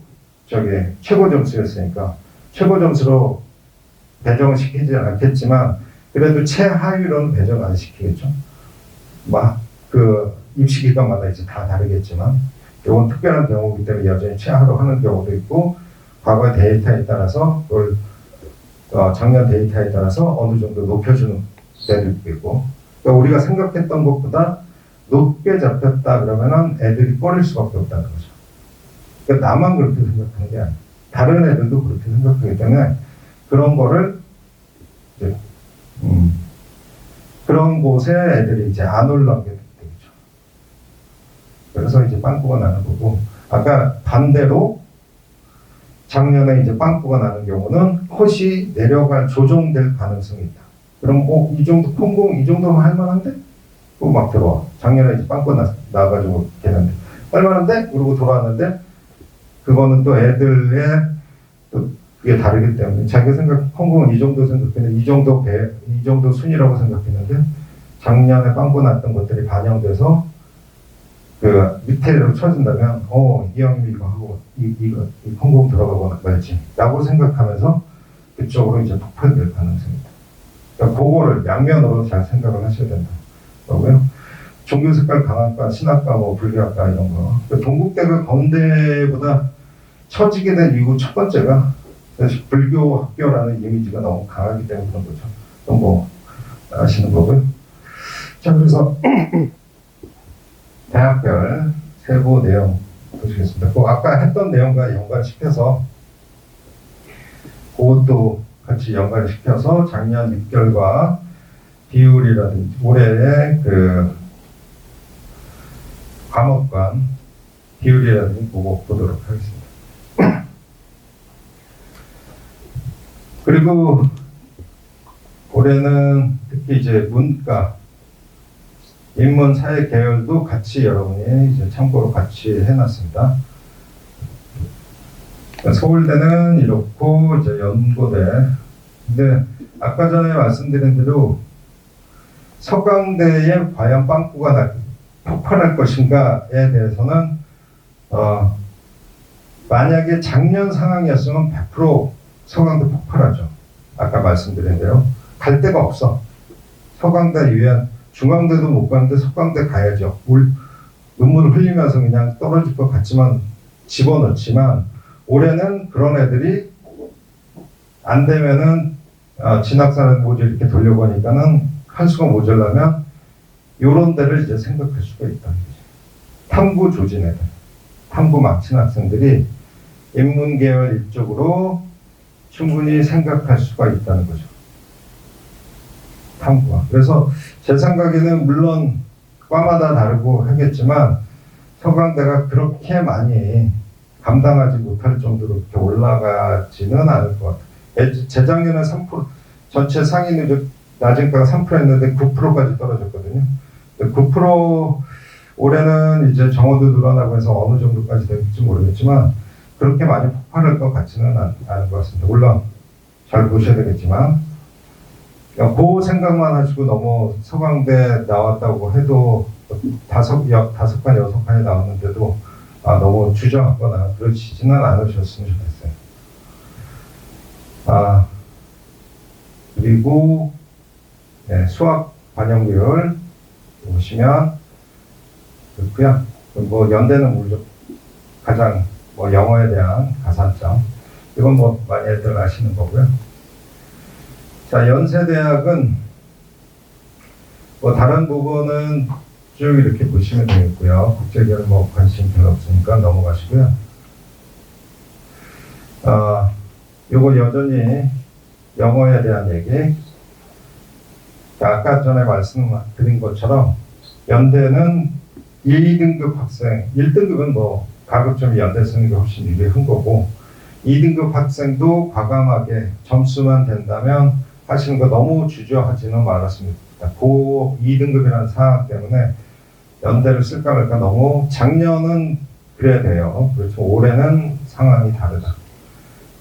점수였으니까 최고 점수로 배정을 시키지 않겠지만 그래도 최하위로는 배정 안 시키겠죠. 입시기관마다 이제 다 다르겠지만 이건 특별한 경우이기 때문에 여전히 최하로 하는 경우도 있고 과거의 데이터에 따라서 그걸 작년 데이터에 따라서 어느 정도 높여주는 데도 있고 그러니까 우리가 생각했던 것보다 높게 잡혔다 그러면은 애들이 꺼릴 수밖에 없다는 거죠. 그러니까 나만 그렇게 생각하는 게 아니에요. 다른 애들도 그렇게 생각하기 때문에 그런 거를 이제 그런 곳에 애들이 이제 안 올라오게 되죠. 그래서 이제 빵꾸가 나는 거고 아까 반대로 작년에 이제 빵꾸가 나는 경우는 컷이 조정될 가능성이 있다. 그럼 이 정도 콩공 이 정도면 할만한데? 그거 막 들어와. 작년에 이제 빵꾸가 나가지고 되는데 할만한데? 그러고 돌아왔는데 그거는 또 애들의 또 그게 다르기 때문에 자기가 콩공은 이 정도 생각했는데 이 정도 순이라고 생각했는데 작년에 빵꾸 났던 것들이 반영돼서 그 밑에로 쳐준다면 이 형님이 이거 하고 이 콩공 들어가고 말지 라고 생각하면서 그쪽으로 이제 폭발될 가능성이 있다. 그러니까 그거를 양면으로 잘 생각을 하셔야 된다. 그러고요. 종교 색깔 강학과, 신학과, 불교학과 이런 거. 동국대가 건대보다 처지게 된 이유 첫 번째가 사실 불교 학교라는 이미지가 너무 강하기 때문에 그런 거죠. 또 아시는 거고요. 자, 그래서 대학별 세부 내용 보시겠습니다. 아까 했던 내용과 연관시켜서 그것도 같이 연관시켜서 작년 입결과 비율이라든지 올해의 과목간 비율이라든지 그거 보도록 하겠습니다. 그리고 올해는 특히 이제 문과, 인문, 사회 계열도 같이 여러분이 이제 참고로 같이 해놨습니다. 서울대는 이렇고 이제 연고대. 근데 아까 전에 말씀드린 대로 서강대에 과연 빵꾸가 폭발할 것인가에 대해서는 만약에 작년 상황이었으면 100% 서강대 폭발하죠. 아까 말씀드린 대로 갈 데가 없어. 서강대 위한 중강대도 못 가는데 서강대 가야죠. 눈물을 흘리면서 그냥 떨어질 것 같지만 집어넣지만 올해는 그런 애들이 안 되면은 진학사는 뭐지 이렇게 돌려보니까는 한 수가 모자라면 요런 데를 이제 생각할 수가 있다는 거죠. 탐구 조진 애들, 탐구 막친 학생들이 인문계열 이쪽으로 충분히 생각할 수가 있다는 거죠. 탐구가. 그래서 제 생각에는 물론 과마다 다르고 하겠지만 서강대가 그렇게 많이 감당하지 못할 정도로 이렇게 올라가지는 않을 것 같아요. 재작년에 3% 전체 상위 누적 낮은가가 3%였는데 9%까지 떨어졌거든요. 9% 올해는 이제 정원도 늘어나고 해서 어느 정도까지 될지 모르겠지만 그렇게 많이 폭발할 것 같지는 않은 것 같습니다. 물론 잘 보셔야 되겠지만 그 생각만 하시고 너무 서강대 나왔다고 해도 다섯 칸, 여섯 칸이 나왔는데도 너무 주저하거나 그러시지는 않으셨으면 좋겠어요. 그리고 수학 반영률 보시면 그냥 뭐 연대는 물론 가장 뭐 영어에 대한 가산점 이건 뭐 많이들 아시는 거고요. 자, 연세대학은 뭐 다른 부분은 쭉 이렇게 보시면 되겠고요. 국제계는 뭐 관심 별로 없으니까 넘어가시고요. 요거 여전히 영어에 대한 얘기. 아까 전에 말씀드린 것처럼 연대는 2등급 학생, 1등급은 뭐 가급적 연대 쓰는 게 훨씬 유리한 거고 2등급 학생도 과감하게 점수만 된다면 하시는 거 너무 주저하지는 말았습니다. 고 2등급이라는 상황 때문에 연대를 쓸까 말까 너무 작년은 그래야 돼요. 그렇죠. 올해는 상황이 다르다.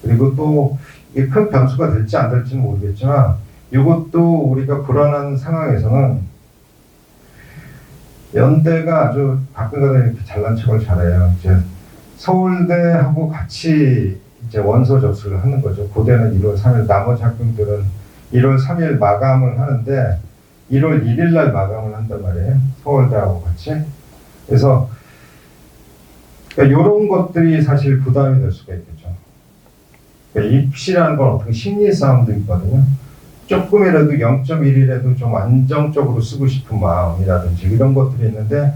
그리고 또 이게 큰 변수가 될지 안 될지는 모르겠지만 이것도 우리가 불안한 상황에서는 연대가 아주 가끔가다 이렇게 잘난 척을 잘해요. 이제 서울대하고 같이 이제 원서 접수를 하는 거죠. 고대는 1월 3일, 나머지 학교들은 1월 3일 마감을 하는데 1월 1일 날 마감을 한단 말이에요. 서울대하고 같이. 그래서 그러니까 이런 것들이 사실 부담이 될 수가 있겠죠. 그러니까 입시라는 건 어떻게 심리 싸움도 있거든요. 조금이라도 0.1이라도 좀 안정적으로 쓰고 싶은 마음이라든지 이런 것들이 있는데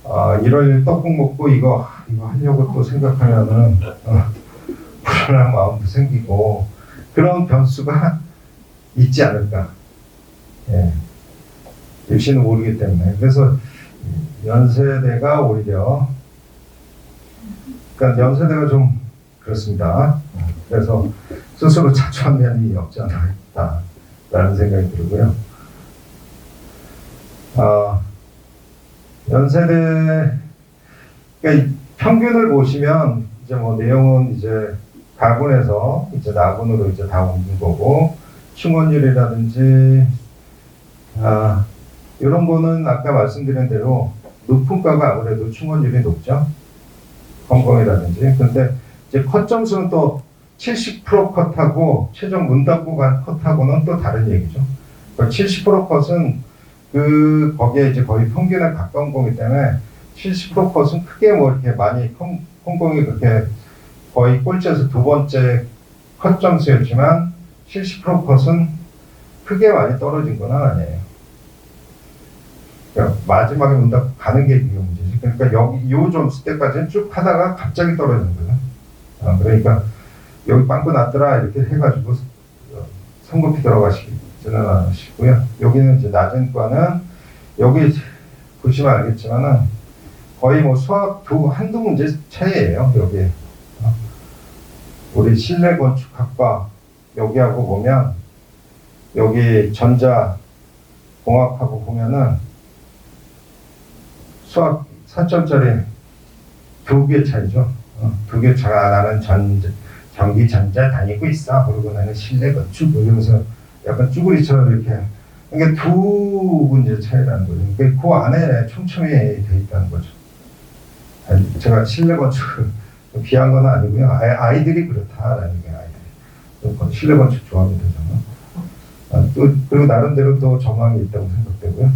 1월 떡국 먹고 이거 하려고 또 생각하면은 불안한 마음도 생기고 그런 변수가 있지 않을까. 예. 입시는 모르기 때문에. 그래서 연세대가 오히려 그러니까 연세대가 좀 그렇습니다. 그래서 스스로 자초한 면이 없지 않아 있다라는 생각이 들고요. 연세대 그러니까 평균을 보시면 이제 뭐 내용은 이제 가군에서 이제 나군으로 이제 다 옮긴 거고 충원율이라든지 이런 거는 아까 말씀드린 대로 높은 과가 아무래도 충원율이 높죠. 건공이라든지. 근데 이제 컷 점수는 또 70% 컷하고 최종 문답고 간 컷하고는 또 다른 얘기죠. 70% 컷은 거기에 이제 거의 평균에 가까운 거기 때문에 70% 컷은 크게 뭐 이렇게 많이 콩공이 그렇게 거의 꼴찌에서 두 번째 컷 점수였지만 70% 컷은 크게 많이 떨어진 건 아니에요. 그러니까 마지막에 문답 가는 게 이게 문제지. 그러니까 요 점수 때까지는 쭉 하다가 갑자기 떨어지는 거예요. 그러니까 여기 빵꾸 났더라 이렇게 해가지고 성급히 들어가시지는 않으시고요. 여기는 이제 낮은 과는 여기 보시면 알겠지만은 거의 뭐 수학 한두 문제 차이예요. 여기 우리 실내 건축학과 여기하고 보면 여기 전자 공학하고 보면은 수학 4점짜리 2개 차이죠. 2개 차가 나는 전기 전자 다니고 있어. 그리고 나는 실내 건축 이러면서 약간 쭈구리처럼 이렇게 그러니까 두 문제 차이라는 거죠. 그러니까 그 안에 촘촘히 돼 있다는 거죠. 제가 실내 건축을 비한 건 아니고요. 아이들이 그렇다라는 게 아이들. 실내 건축 조합이 되잖아. 또 그리고 나름대로 또 정황이 있다고 생각되고요.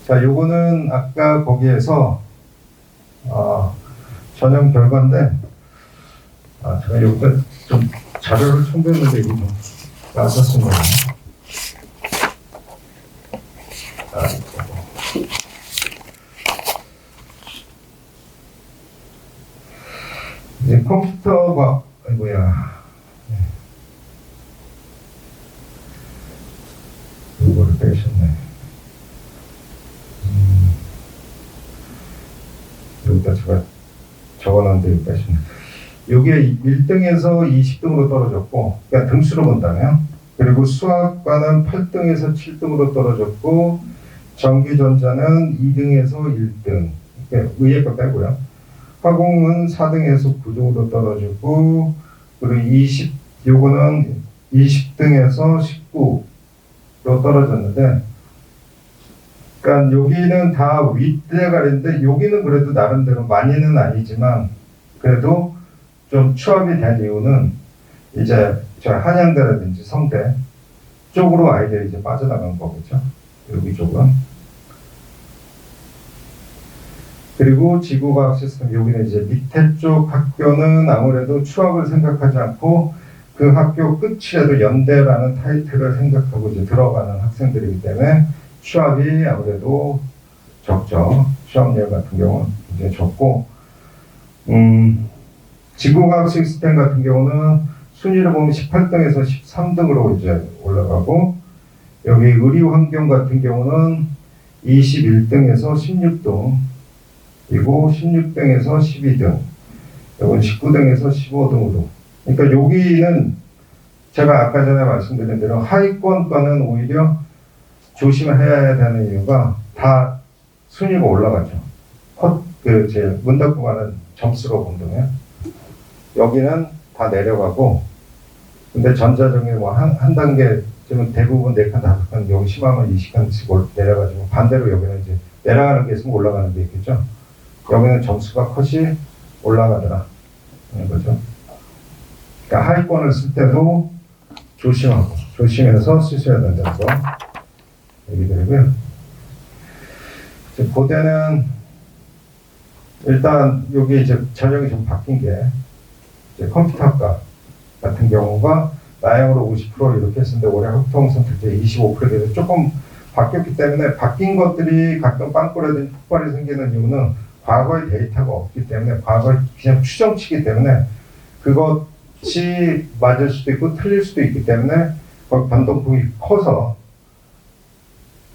자, 요거는 아까 거기에서 전형 결과인데, 제가 여기다 좀 자료를 첨부했는데 이게 좀 빠졌습니다. 이제 컴퓨터가 이거를 빼셨네. 여기다 제가 적어놨는데 이거 빼셨네. 이게 1등에서 20등으로 떨어졌고, 그러니까 등수로 본다면, 그리고 수학과는 8등에서 7등으로 떨어졌고, 전기전자는 2등에서 1등, 그러니까 의예 거 빼고요. 화공은 4등에서 9등으로 떨어지고, 그리고 요거는 20등에서 19로 떨어졌는데, 그러니까 여기는 다 윗대가리인데, 여기는 그래도 나름대로 많이는 아니지만, 그래도 좀 추합이 된 이유는 이제 저 한양대라든지 성대 쪽으로 아이들이 이제 빠져나간 거겠죠. 여기 쪽은. 그리고 지구과학 시스템, 여기는 이제 밑에 쪽 학교는 아무래도 추합을 생각하지 않고 그 학교 끝이라도 연대라는 타이틀을 생각하고 이제 들어가는 학생들이기 때문에 추합이 아무래도 적죠. 추합률 같은 경우는 굉장히 적고, 지구과학 시스템 같은 경우는 순위를 보면 18등에서 13등으로 이제 올라가고, 여기 의료환경 같은 경우는 21등에서 16등, 그리고 16등에서 12등, 이건 19등에서 15등으로. 그러니까 여기는 제가 아까 전에 말씀드린 대로 하위권과는 오히려 조심해야 되는 이유가 다 순위가 올라가죠. 제 문 닫고 가는 점수로 본다면 여기는 다 내려가고, 근데 전자적인 뭐 한 단계, 지금 대부분 4칸, 5칸, 여기 심하면 20칸씩 내려가지고, 반대로 여기는 이제 내려가는 게 있으면 올라가는 게 있겠죠. 여기는 점수가 컷이 올라가더라 하는 거죠. 그러니까 하위권을 쓸 때도 조심해서 쓰셔야 된다는 거 얘기 드리고요. 고대는 일단 여기 이제 전형이 좀 바뀐 게, 이제 컴퓨터학과 같은 경우가 나형으로 50% 이렇게 했었는데 올해 흑통 선택제 25%에 대해서 조금 바뀌었기 때문에, 바뀐 것들이 가끔 빵꾸라든지 폭발이 생기는 이유는 과거의 데이터가 없기 때문에, 과거에 그냥 추정치기 때문에 그것이 맞을 수도 있고 틀릴 수도 있기 때문에 거기 변동폭이 커서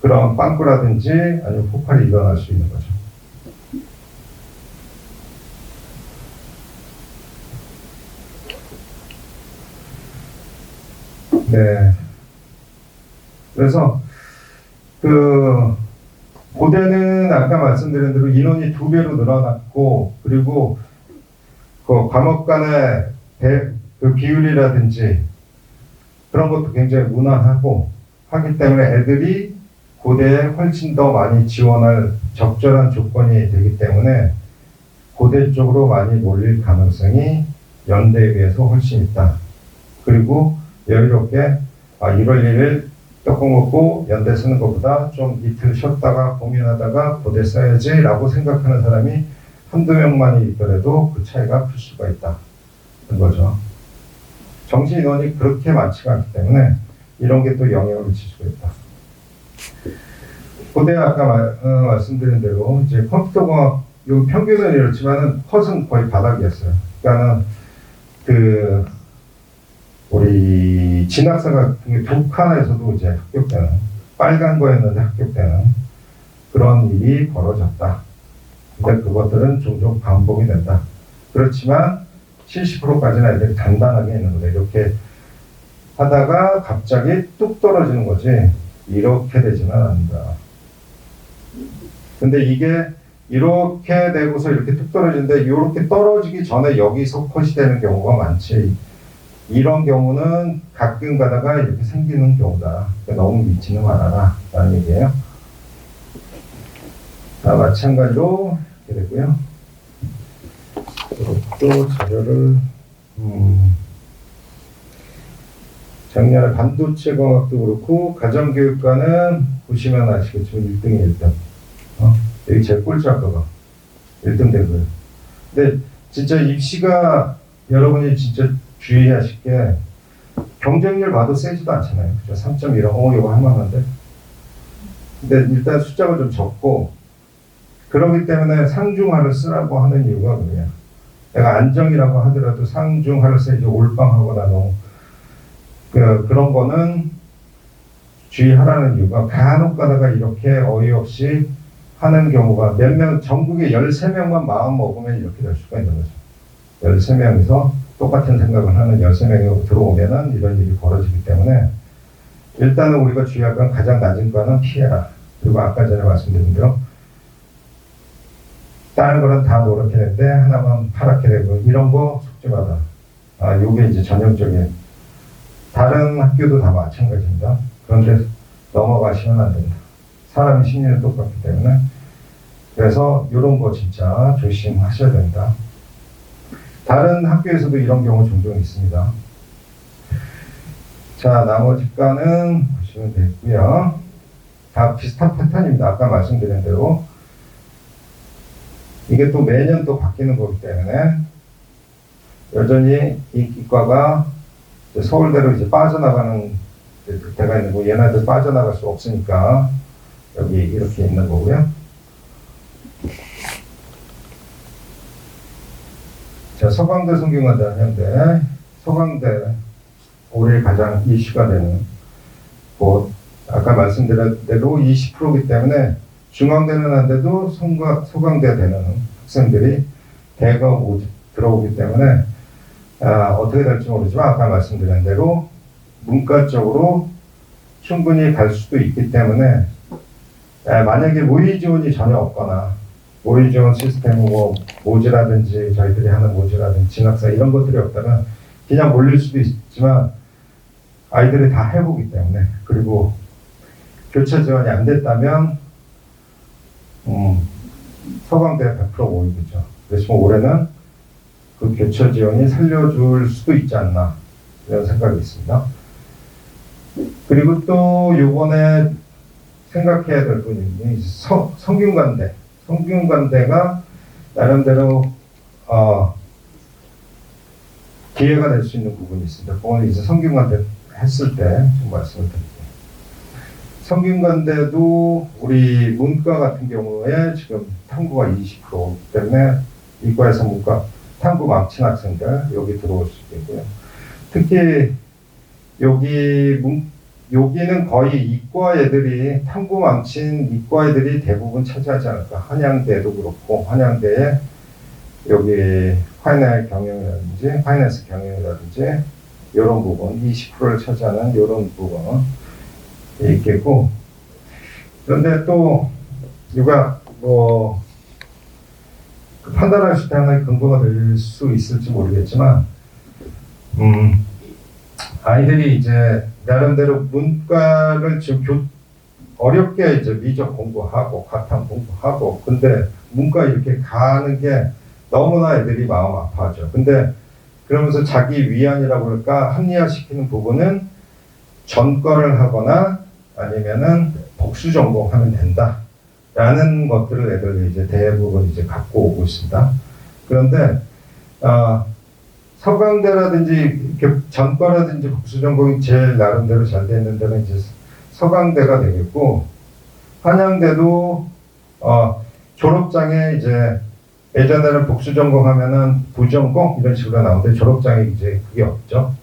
그런 빵꾸라든지 아니면 폭발이 일어날 수 있는 거죠. 네. 그래서 고대는 아까 말씀드린 대로 인원이 2배로 늘어났고, 그리고 그 과목 간의 그 비율이라든지 그런 것도 굉장히 무난하고 하기 때문에 애들이 고대에 훨씬 더 많이 지원할 적절한 조건이 되기 때문에 고대 쪽으로 많이 몰릴 가능성이 연대에 비해서 훨씬 있다. 그리고 여유롭게 1월 1일 떡국 먹고 연대 쓰는 것보다 좀 이틀 쉬었다가 고민하다가 고대 써야지 라고 생각하는 사람이 한두 명만이 있더라도 그 차이가 클 수가 있다 는 거죠. 정시 인원이 그렇게 많지가 않기 때문에 이런 게 또 영향을 미칠 수가 있다. 고대 아까 말씀드린 대로 이제 컴퓨터공학 요 평균은 이렇지만은 컷은 거의 바닥이었어요. 그러니까는 우리 진학사 같은 게 북한에서도 이제 합격되는, 빨간 거였는데 합격되는 그런 일이 벌어졌다. 근데 그것들은 종종 반복이 된다. 그렇지만 70%까지는 애들이 단단하게 있는 거다. 이렇게 하다가 갑자기 뚝 떨어지는 거지, 이렇게 되지는 않는다. 근데 이게 이렇게 되고서 이렇게 뚝 떨어지는데, 이렇게 떨어지기 전에 여기서 컷이 되는 경우가 많지. 이런 경우는 가끔 가다가 이렇게 생기는 경우다. 그러니까 너무 믿지는 말아라 라는 얘기예요. 마찬가지로 이렇게 되고요. 또 자료를 작년에 반도체 공학도 그렇고 가정교육과는 보시면 아시겠지만 1등이 1등. 여기 제일 꼴찌 학과가 1등 된 거예요. 근데 진짜 입시가 여러분이 진짜 주의하실 게 경쟁률 봐도 세지도 않잖아요. 그죠? 3.1, 이거 할만한데. 근데 일단 숫자가 좀 적고 그렇기 때문에 상중하를 쓰라고 하는 이유가 뭐냐. 내가 안정이라고 하더라도 상중하를 써야지 올빵하거나 너무 그런 거는 주의하라는 이유가 간혹 가다가 이렇게 어이없이 하는 경우가 몇 명, 전국에 13명만 마음 먹으면 이렇게 될 수가 있는 거죠. 13명이서 똑같은 생각을 하는 13명이 들어오면은 이런 일이 벌어지기 때문에 일단은 우리가 주의할 건 가장 낮은 과는 피해라. 그리고 아까 전에 말씀드린 대로 다른 거는 다 노랗게 되는데 하나만 파랗게 되고 이런 거 속지마다. 요게 이제 전형적인 다른 학교도 다 마찬가지입니다. 그런데 넘어가시면 안 된다. 사람의 심리는 똑같기 때문에 그래서 이런 거 진짜 조심하셔야 된다. 다른 학교에서도 이런 경우 종종 있습니다. 자, 나머지 과는 보시면 되고요. 다 비슷한 패턴입니다. 아까 말씀드린 대로 이게 또 매년 또 바뀌는 거기 때문에 여전히 인기과가 서울대로 이제 빠져나가는 때가 있는 거고 얘네들 빠져나갈 수 없으니까 여기 이렇게 있는 거고요. 자, 서강대 성균관대 현대 서강대 올해 가장 이슈가 되는 곳 아까 말씀드린 대로 20%이기 때문에 중앙대는 안 돼도 서강대 되는 학생들이 대거 들어오기 때문에 어떻게 될지 모르지만 아까 말씀드린 대로 문과 쪽으로 충분히 갈 수도 있기 때문에 만약에 모의 지원이 전혀 없거나 모의 지원 시스템 모지라든지 저희들이 하는 모지라든지 진학사 이런 것들이 없다면 그냥 몰릴 수도 있지만 아이들이 다 해보기 때문에 그리고 교차 지원이 안 됐다면 서강대 100% 모이겠죠. 그래서 올해는 그 교차 지원이 살려줄 수도 있지 않나 이런 생각이 있습니다. 그리고 또 요번에 생각해야 될 부분이 성균관대가 나름대로 기회가 될 수 있는 부분이 있습니다. 그건 이제 성균관대 했을 때 좀 말씀을 드릴게요. 성균관대도 우리 문과 같은 경우에 지금 탐구가 20%이기 때문에 이과에서 문과 탐구 망친 학생들 여기 들어올 수 있고요. 특히 여기는 거의 이과 애들이 탐구 망친 이과 애들이 대부분 차지하지 않을까. 한양대도 그렇고 한양대에 여기 파이낸스 경영이라든지 이런 부분 20%를 차지하는 이런 부분 있겠고 그런데 또 누가 판단하실 때 하나의 근거가 될 수 있을지 모르겠지만 아이들이 이제 나름대로 문과를 지금 어렵게 이제 미적 공부하고 가탐 공부하고 근데 문과 이렇게 가는 게 너무나 애들이 마음 아파하죠. 근데 그러면서 자기 위안이라고 그럴까 합리화시키는 부분은 전과를 하거나 아니면은 복수 전공하면 된다라는 것들을 애들이 이제 대부분 이제 갖고 오고 있습니다. 그런데 서강대라든지 이렇게 전과라든지 복수 전공이 제일 나름대로 잘 돼 있는 데는 이제 서강대가 되겠고 한양대도 졸업장에 이제 예전에는 복수 전공하면은 부전공 이런 식으로 나오는데 졸업장에 이제 그게 없죠.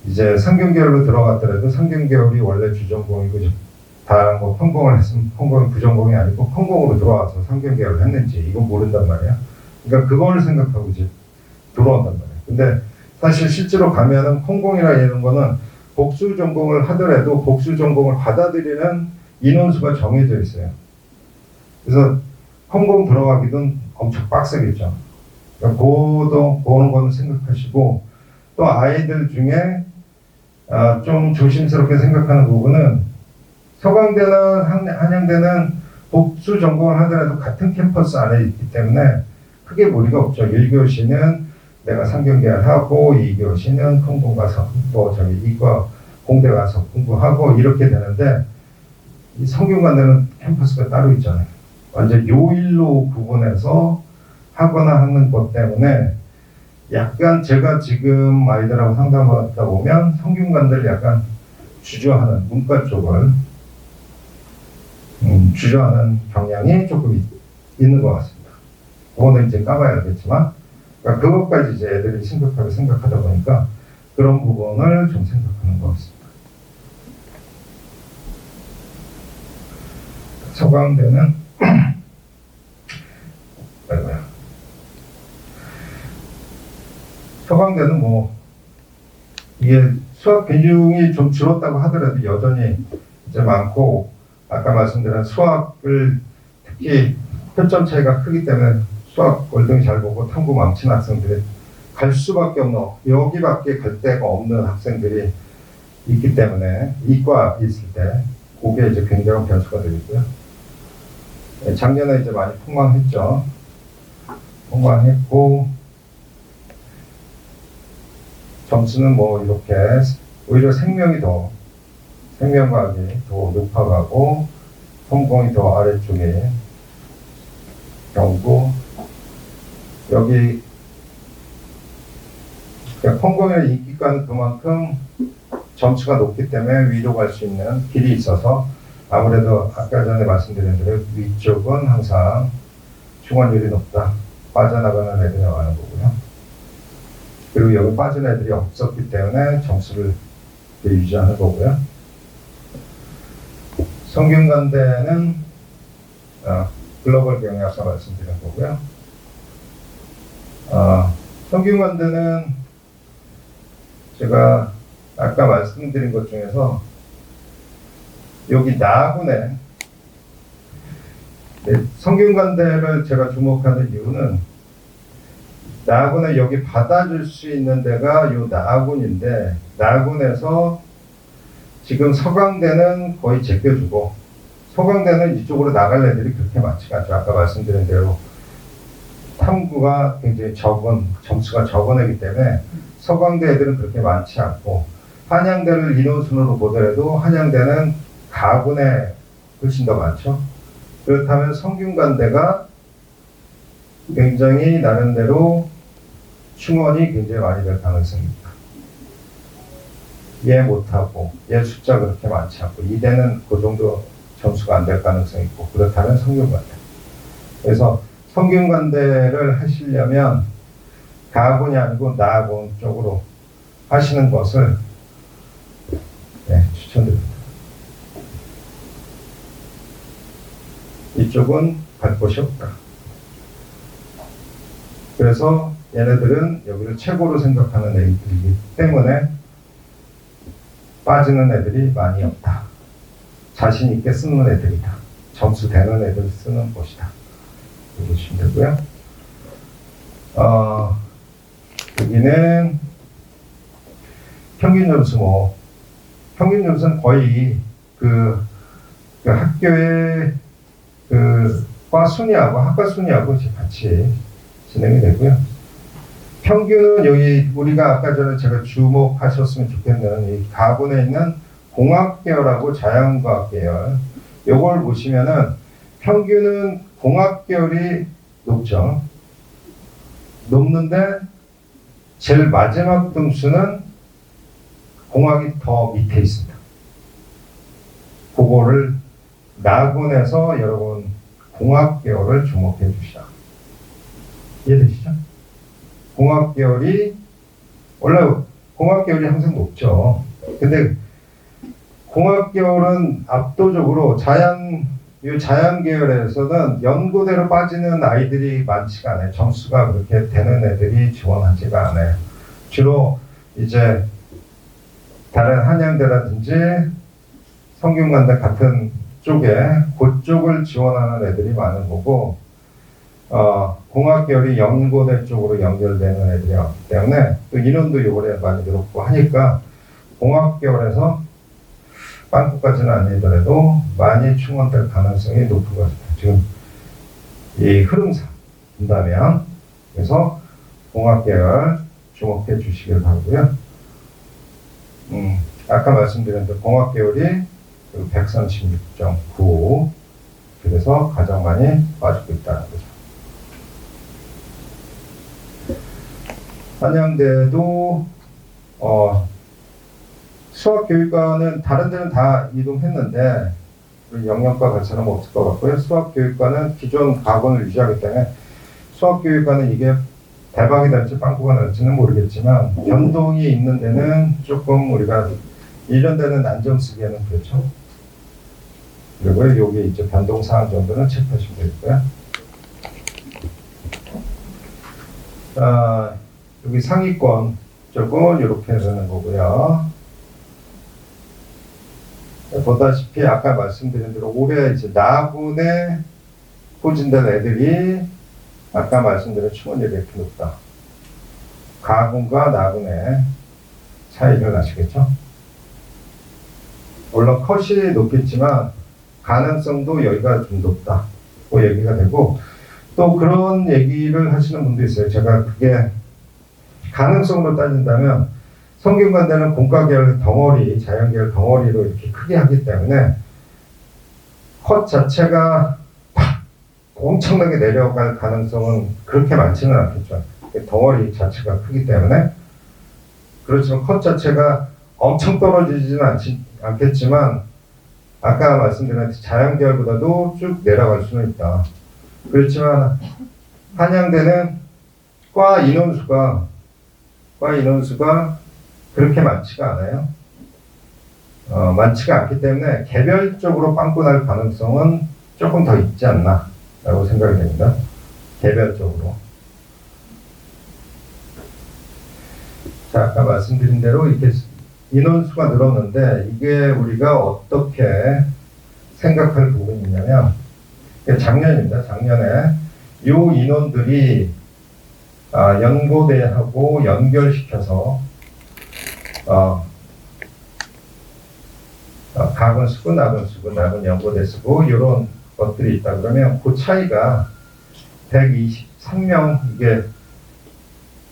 이제 상경계열로 들어갔더라도 상경계열이 원래 주전공이고 다른 거 편공을 했으면 편공이 부전공이 아니고 편공으로 들어와서 상경계열을 했는지 이건 모른단 말이야. 그러니까 그걸 생각하고 이제 들어온단 말이야. 근데 사실 실제로 가면은 컴공이나 이런 거는 복수 전공을 하더라도 복수 전공을 받아들이는 인원수가 정해져 있어요. 그래서 컴공 들어가기도 엄청 빡세겠죠. 그러니까 그런 거는 생각하시고 또 아이들 중에 좀 조심스럽게 생각하는 부분은 서강대나 한양대는 복수 전공을 하더라도 같은 캠퍼스 안에 있기 때문에 크게 무리가 없죠. 1교시는 내가 상경계열하고 2교시는空공 가서 이과 공대 가서 공부하고 이렇게 되는데, 이 성균관대는 캠퍼스가 따로 있잖아요. 완전 요일로 구분해서 하거나 하는 것 때문에 약간 제가 지금 아이들하고 상담하다 보면 성균관대를 약간 주저하는, 문과 쪽을 주저하는 경향이 조금 있는 것 같습니다. 그거는 이제 까봐야 알겠지만, 그러니까 그것까지 이제 애들이 심각하게 생각하다 보니까 그런 부분을 좀 생각하는 것 같습니다. 서강대는 서강대는 뭐 이게 수학 비중이 좀 줄었다고 하더라도 여전히 이제 많고, 아까 말씀드린 수학을 특히 표점 차이가 크기 때문에 수학 월등히 잘 보고 탐구 망치는 학생들이 갈 수밖에 없는, 여기밖에 갈 데가 없는 학생들이 있기 때문에 이과 있을 때 그게 이제 굉장한 변수가 되겠고요. 작년에 이제 많이 폭망했죠. 폭망했고, 점수는 뭐 이렇게 오히려 생명과학이 더 높아가고 성공이 더 아래쪽에 경고, 여기 컴공의 인기가는 그만큼 점수가 높기 때문에 위로 갈 수 있는 길이 있어서 아무래도 아까 전에 말씀드린 대로 위쪽은 항상 충원율이 높다. 빠져나가는 애들이 많은 거고요. 그리고 여기 빠진 애들이 없었기 때문에 점수를 유지하는 거고요. 성균관대는 글로벌 경영학사 말씀드린 거고요. 성균관대는 제가 아까 말씀드린 것 중에서 여기 나군에, 성균관대를 제가 주목하는 이유는 나군에 여기 받아줄 수 있는 데가 요 나군인데, 나군에서 지금 서강대는 거의 제껴주고, 서강대는 이쪽으로 나갈 애들이 그렇게 많지가 않죠. 아까 말씀드린 대로 탐구가 굉장히 점수가 적은 애기 때문에 서강대 애들은 그렇게 많지 않고, 한양대를 인원순으로 보더라도 한양대는 가군에 훨씬 더 많죠. 그렇다면 성균관대가 굉장히 나름대로 충원이 굉장히 많이 될 가능성이 있다. 얘 못하고 얘 숫자 그렇게 많지 않고 이대는 그 정도 점수가 안 될 가능성이 있고, 그렇다면 성균관대. 그래서 성균관대를 하시려면 가군이 아니고 나군 쪽으로 하시는 것을 추천드립니다. 이쪽은 갈 곳이 없다. 그래서 얘네들은 여기를 최고로 생각하는 애들이기 때문에 빠지는 애들이 많이 없다. 자신 있게 쓰는 애들이다. 점수 되는 애들 쓰는 곳이다. 이렇게 보시면 되고요. 여기는 평균 점수, 평균 점수는 거의 그 학교의 과 순위하고 학과 순위하고 같이 진행이 되고요. 평균은 여기 우리가 아까 전에 제가 주목하셨으면 좋겠는 이 가군에 있는 공학계열하고 자연과학계열, 요걸 보시면은 평균은 공학계열이 높죠. 높는데 제일 마지막 등수는 공학이 더 밑에 있습니다. 그거를 나군에서 여러분 공학계열을 주목해 주시라. 이해되시죠? 공학계열이 원래 공학계열이 항상 높죠. 근데 공학계열은 압도적으로 자연계열에서는 연고대로 빠지는 아이들이 많지가 않아요. 점수가 그렇게 되는 애들이 지원하지가 않아요. 주로 이제 다른 한양대라든지 성균관대 같은 쪽에 그쪽을 지원하는 애들이 많은 거고, 공학계열이 연고대 쪽으로 연결되는 애들이 많기 때문에 또 인원도 요번에 많이 늘었고 하니까 공학계열에서 빵꾸까지는 아니더라도 많이 충원될 가능성이 높은 것 같아요. 지금 이 흐름상 본다면. 그래서 공학계열 주목해 주시길 바라고요. 아까 말씀드린 대로 공학계열이 136.9, 그래서 가장 많이 빠지고 있다는 거죠. 한양대도 수학교육과는 다른 데는 다 이동했는데 우리 영양과 같이는 없을 것 같고요. 수학교육과는 기존 과건을 유지하기 때문에 수학교육과는 이게 대박이 될지 빵꾸가 날지는 모르겠지만 변동이 있는 데는 조금 우리가 이런 데는 안정 쓰기에는 그렇죠. 그리고 여기 이제 변동 사항 정도는 체크하시면 되고요. 여기 상위권 쪽은 이렇게 되는 거고요. 보다시피 아까 말씀드린 대로 올해 이제 나군에 포진된 애들이 아까 말씀드린 충원율이 이렇게 높다. 가군과 나군의 차이를 아시겠죠? 물론 컷이 높겠지만 가능성도 여기가 좀 높다. 그 얘기가 되고, 또 그런 얘기를 하시는 분도 있어요. 제가 그게 가능성으로 따진다면 성균관대는 공과계열 덩어리, 자연계열 덩어리로 이렇게 크게 하기 때문에 컷 자체가 엄청나게 내려갈 가능성은 그렇게 많지는 않겠죠. 덩어리 자체가 크기 때문에. 그렇지만 컷 자체가 엄청 떨어지지는 않겠지만 아까 말씀드린 자연계열보다도 쭉 내려갈 수는 있다. 그렇지만 한양대는 과 인원수가 그렇게 많지가 않아요. 많지가 않기 때문에 개별적으로 빵꾸 날 가능성은 조금 더 있지 않나 라고 생각이 됩니다. 개별적으로. 자, 아까 말씀드린 대로 이렇게 인원수가 늘었는데 이게 우리가 어떻게 생각할 부분이냐면 작년입니다. 작년에 이 인원들이 연고대하고 연결시켜서 각은 쓰고 낙은 쓰고 낙은 연고대 쓰고 이런 것들이 있다 그러면 그 차이가 123명, 이게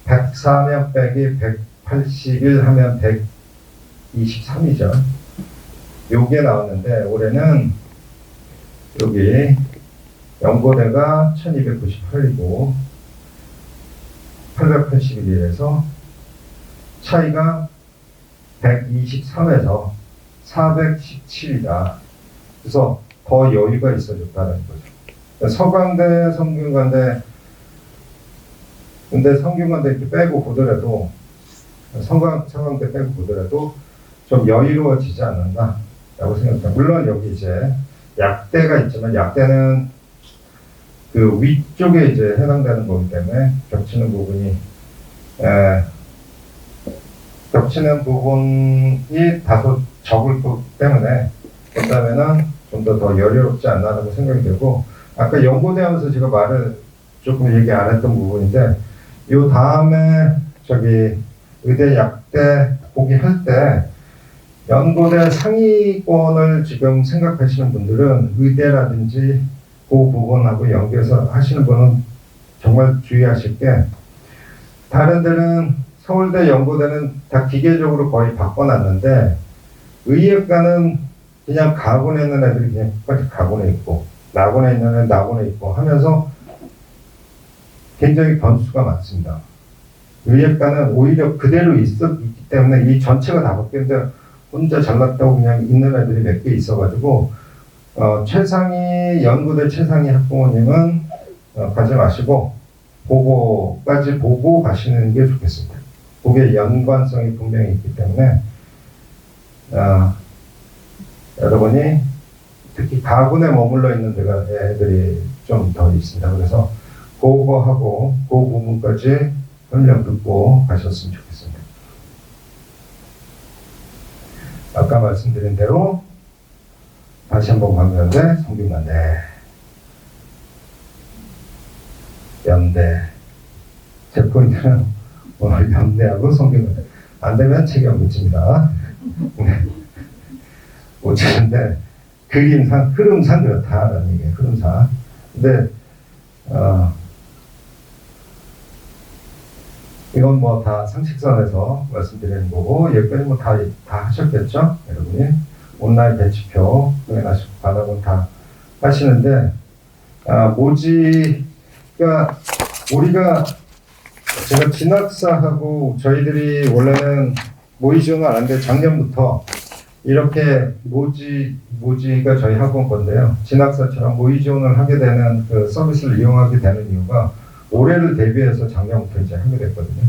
104명 빼기 181 하면 123이죠. 요게 나왔는데 올해는 여기 연고대가 1298이고 881에서 차이가 123에서 417이다. 그래서 더 여유가 있어졌다는 거죠. 서강대, 성균관대, 근데 성균관대 이렇게 빼고 보더라도 서강대 빼고 보더라도 좀 여유로워지지 않는다라고 생각합니다. 물론 여기 이제 약대가 있지만 약대는 그 위쪽에 이제 해당되는 거기 때문에 겹치는 부분이 다소 적을 거기 때문에 그다음에는 좀 더 여유롭지 않나라고 생각이 되고, 아까 연고대 하면서 제가 말을 조금 얘기 안 했던 부분인데 요 다음에 저기 의대 약대 보기할 때 연고대 상위권을 지금 생각하시는 분들은 의대라든지 그 부분하고 연계해서 하시는 분은 정말 주의하실 게, 다른 데는 서울대, 연고대는 다 기계적으로 거의 바꿔놨는데 의예과는 그냥 가군에 있는 애들이 그냥 똑같이 가군에 있고 나군에 있는 애들 나군에 있고 하면서 굉장히 변수가 많습니다. 의예과는 오히려 그대로 있기 때문에 이 전체가 다 바뀌는데 혼자 잘났다고 그냥 있는 애들이 몇 개 있어가지고 최상위 연구대 최상위 학부모님은 가지 마시고 보고까지 보고 가시는 게 좋겠습니다. 그게 연관성이 분명히 있기 때문에 여러분이 특히 가군에 머물러 있는 데가 애들이 좀 더 있습니다. 그래서 그거하고 그 부분까지 설명 듣고 가셨으면 좋겠습니다. 아까 말씀드린 대로 다시 한번 강조하는데 성균관대, 연대, 제 포인트는 오늘 연대하고 성균관대 안 되면 책임 묻습니다. 못 치는데 그림상 흐름상 그렇다라는 얘기예요. 흐름상. 근데 이건 뭐 다 상식선에서 말씀드리는 거고, 여기까지 뭐 다 하셨겠죠? 여러분이 온라인 배치표 확인하시고 받아본 다 하시는데, 모지가 우리가 제가 진학사하고 저희들이 원래는 모의 지원을 안 하는데 작년부터 이렇게 모지가 저희 학원 건데요. 진학사처럼 모의 지원을 하게 되는 그 서비스를 이용하게 되는 이유가 올해를 대비해서 작년부터 이제 하게 됐거든요.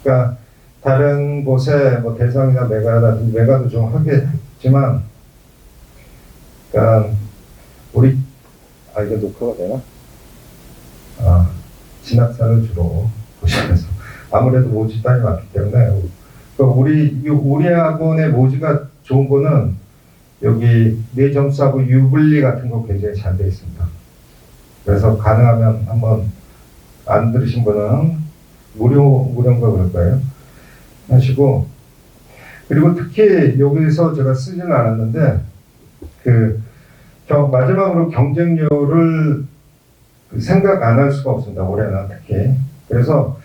그러니까 다른 곳에 뭐 대상이나 메가라든지 메가도 좀 하게 했지만, 그러니까 우리 이게 녹화가 되나? 진학사를 주로 보시면서 아무래도 모지 땅이 많기 때문에 우리 학원의 모지가 좋은 거는 여기 뇌점수하고 유불리 같은 거 굉장히 잘 되어 있습니다. 그래서 가능하면 한번 안 들으신 분은 무료인가 그럴 거예요. 하시고, 그리고 특히 여기서 제가 쓰지는 않았는데 마지막으로 경쟁률을 생각 안 할 수가 없습니다. 올해는 특히. 그래서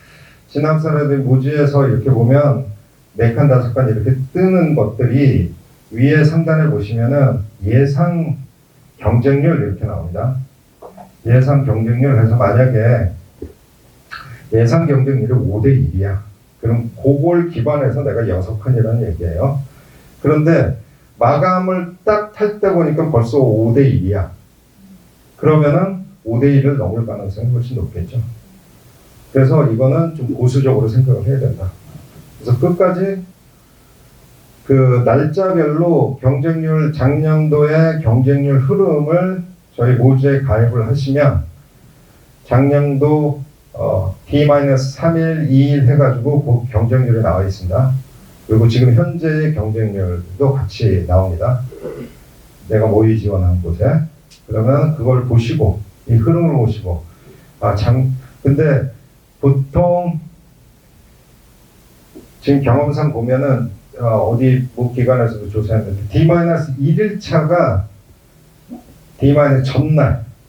진학사라든지 모지에서 이렇게 보면 4칸, 5칸 이렇게 뜨는 것들이 위에 상단에 보시면은 예상 경쟁률 이렇게 나옵니다. 예상 경쟁률 해서 만약에 예상 경쟁률이 5대 1이야. 그럼 그걸 기반해서 내가 6칸이라는 얘기예요. 그런데 마감을 딱 탈 때 보니까 벌써 5대 1이야. 그러면은 5대 1을 넘을 가능성이 훨씬 높겠죠. 그래서 이거는 좀 보수적으로 생각을 해야 된다. 그래서 끝까지 그 날짜별로 경쟁률, 작년도의 경쟁률 흐름을 저희 모주에 가입을 하시면 작년도 D-3일, 2일 해가지고 그 경쟁률이 나와 있습니다. 그리고 지금 현재의 경쟁률도 같이 나옵니다. 내가 모의 지원한 곳에. 그러면 그걸 보시고, 이 흐름을 보시고, 근데 보통 지금 경험상 보면은 어디 뭐 기관에서도 조사했는데 D-1일차가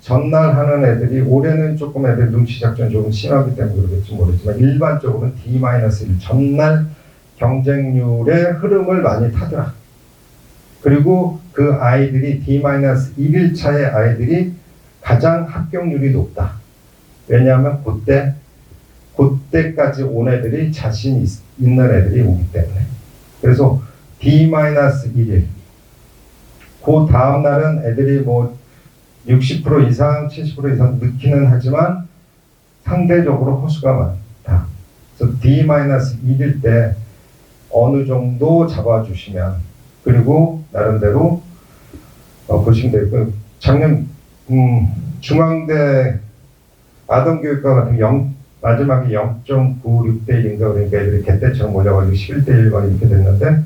전날 하는 애들이, 올해는 조금 애들 눈치 작전이 조금 심하기 때문에 그러겠지 모르지만 일반적으로는 D-1 전날 경쟁률의 흐름을 많이 타더라. 그리고 그 아이들이 D-1일차의 아이들이 가장 합격률이 높다. 왜냐하면 그때까지 온 애들이 자신 있는 애들이 오기 때문에. 그래서 D-1일 그 다음 날은 애들이 뭐 60% 이상, 70% 이상 넣기는 하지만 상대적으로 허수가 많다. 그래서 D-1일 때 어느 정도 잡아주시면, 그리고 나름대로 보시면 되고, 작년 중앙대 아동교육과 같은 마지막에 0.96대 1인가 그러니까 애들이 개떼처럼 몰려가지고 11대 1가 이렇게 됐는데,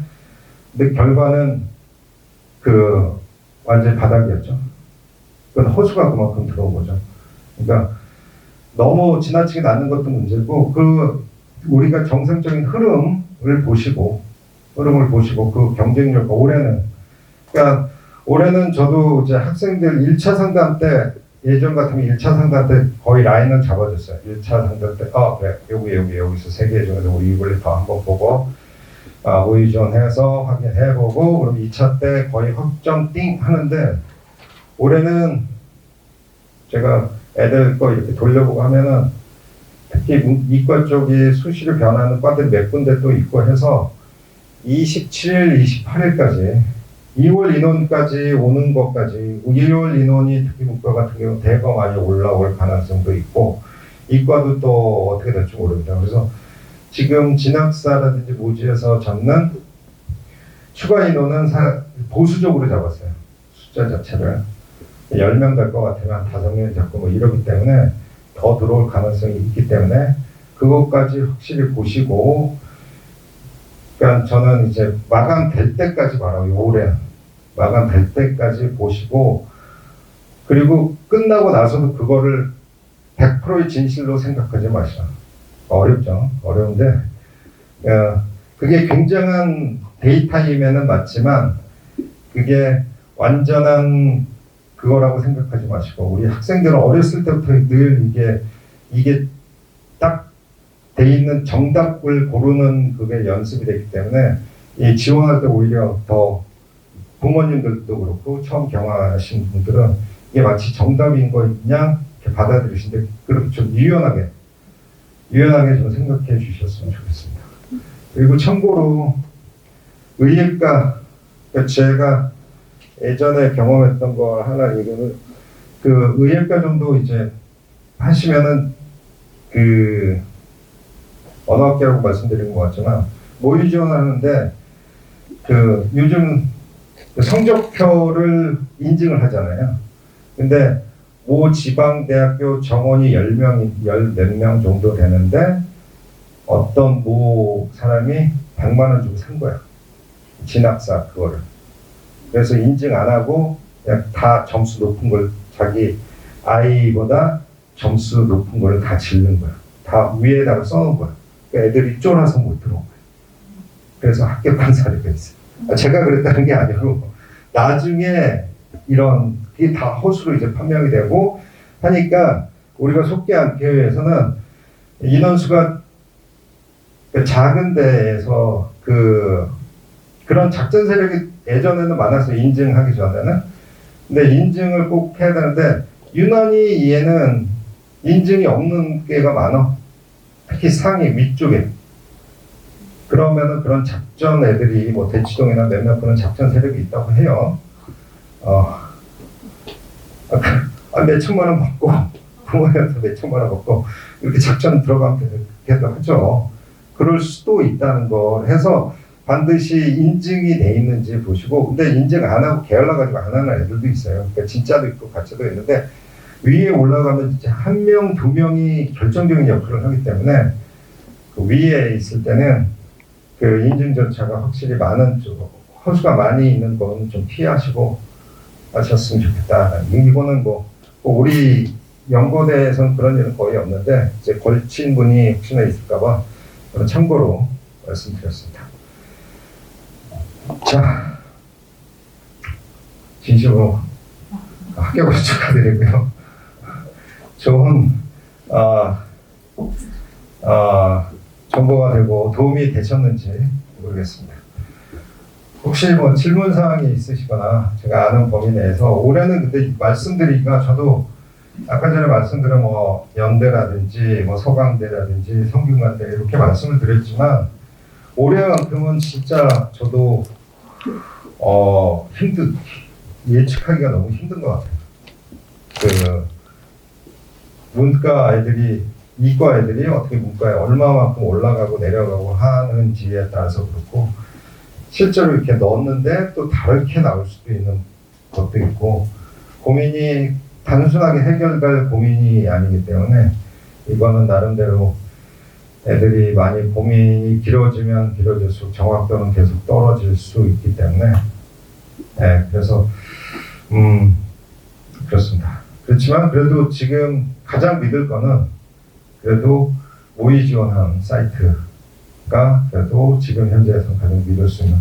근데 결과는 완전히 바닥이었죠. 그건 허수가 그만큼 들어온 거죠. 그러니까 너무 지나치게 낳는 것도 문제고, 우리가 정상적인 흐름을 보시고 그 경쟁력과 올해는 저도 이제 학생들 1차 상담 때, 예전 같으면 1차 상담 때 거의 라인을 잡아줬어요. 1차 상담 때, 그래, 여기서 3개 중에서 우리 이블리터 한번 보고, 모의 지원해서 확인해보고, 그럼 2차 때 거의 확정 띵 하는데, 올해는 제가 애들 거 이렇게 돌려보고 하면은, 특히 이과 쪽이 수시로 변하는 과들이 몇 군데 또 있고 해서 27일, 28일까지 2월 인원까지 오는 것까지, 2월 인원이 특히 문과 같은 경우 대거 많이 올라올 가능성도 있고, 이과도 또 어떻게 될지 모릅니다. 그래서 지금 진학사라든지 모지에서 잡는 추가 인원은 보수적으로 잡았어요. 숫자 자체를 10명 될 것 같으면 5명 잡고 뭐 이러기 때문에 더 들어올 가능성이 있기 때문에 그것까지 확실히 보시고, 그러니까 저는 이제 마감될 때까지 말아요. 올해 마감될 때까지 보시고, 그리고 끝나고 나서도 그거를 100%의 진실로 생각하지 마시라. 어렵죠. 어려운데 그게 굉장한 데이터임에는 맞지만 그게 완전한 그거라고 생각하지 마시고, 우리 학생들은 어렸을 때부터 늘 이게 딱 돼 있는 정답을 고르는 그게 연습이 됐기 때문에 이 지원할 때 오히려 더 부모님들도 그렇고 처음 경험하신 분들은 이게 마치 정답인 거냐 이렇게 받아들이시는데 그렇게 좀 유연하게 좀 생각해 주셨으면 좋겠습니다. 그리고 참고로 의예과 제가 예전에 경험했던 거 하나 얘기는 그 의예과 정도 이제 하시면은 그 언어학계라고 말씀드린 것 같지만 모의 지원을 하는데 그 요즘 그 성적표를 인증을 하잖아요. 근데 모 지방대학교 정원이 10명, 10몇 명 정도 되는데 어떤 모 사람이 100만 원 주고 산 거야. 진학사 그거를. 그래서 인증 안 하고 그냥 다 점수 높은 걸 자기 아이보다 점수 높은 걸 다 질른 거야. 다 위에다가 써놓은 거야. 그러니까 애들이 쫄아서 못 들어온 거야. 그래서 합격한 사례가 있어요. 제가 그랬다는 게 아니고 나중에 이런 게 다 허수로 이제 판명이 되고 하니까 우리가 속기한 교회에서는 인원수가 작은 데에서 그런 작전 세력이 예전에는 많아서 인증하기 전에는 근데 인증을 꼭 해야 되는데 유난히 얘는 인증이 없는 게가 많아. 특히 상위 위쪽에. 그러면은 그런 작전 애들이 뭐 대치동이나 몇몇 그런 작전 세력이 있다고 해요. 몇 천만 원 받고 부모님한테 몇 천만 원 받고 이렇게 작전 들어가면 되기도 하죠. 그럴 수도 있다는 걸 해서 반드시 인증이 돼 있는지 보시고 근데 인증 안 하고 게을러가지고 안 하는 애들도 있어요. 그러니까 진짜도 있고 가짜도 있는데 위에 올라가면 진짜 한 명, 두 명이 결정적인 역할을 하기 때문에 그 위에 있을 때는 그 인증 절차가 확실히 많은 허수가 많이 있는 건 좀 피하시고 하셨으면 좋겠다. 이거는 뭐 우리 연고대에서는 그런 일은 거의 없는데 이제 걸친 분이 혹시나 있을까봐 참고로 말씀드렸습니다. 자, 진심으로 합격을 축하드리고요. 좋은 정보가 되고 도움이 되셨는지 모르겠습니다. 혹시 뭐 질문 사항이 있으시거나 제가 아는 범위 내에서 올해는 근데 말씀드리기가 저도 아까 전에 말씀드린 뭐 연대라든지 뭐 서강대라든지 성균관대 이렇게 말씀을 드렸지만 올해만큼은 진짜 저도 예측하기가 너무 힘든 것 같아요. 그 문과 아이들이 이과 애들이 어떻게 문과에 얼마만큼 올라가고 내려가고 하는지에 따라서 그렇고 실제로 이렇게 넣었는데 또 다르게 나올 수도 있는 것도 있고 고민이 단순하게 해결될 고민이 아니기 때문에 이거는 나름대로 애들이 많이 고민이 길어지면 길어질수록 정확도는 계속 떨어질 수 있기 때문에 네, 그래서 그렇습니다. 그렇지만 그래도 지금 가장 믿을 거는 그래도 모의 지원한 사이트가 그래도 지금 현재에서 가장 믿을 수 있는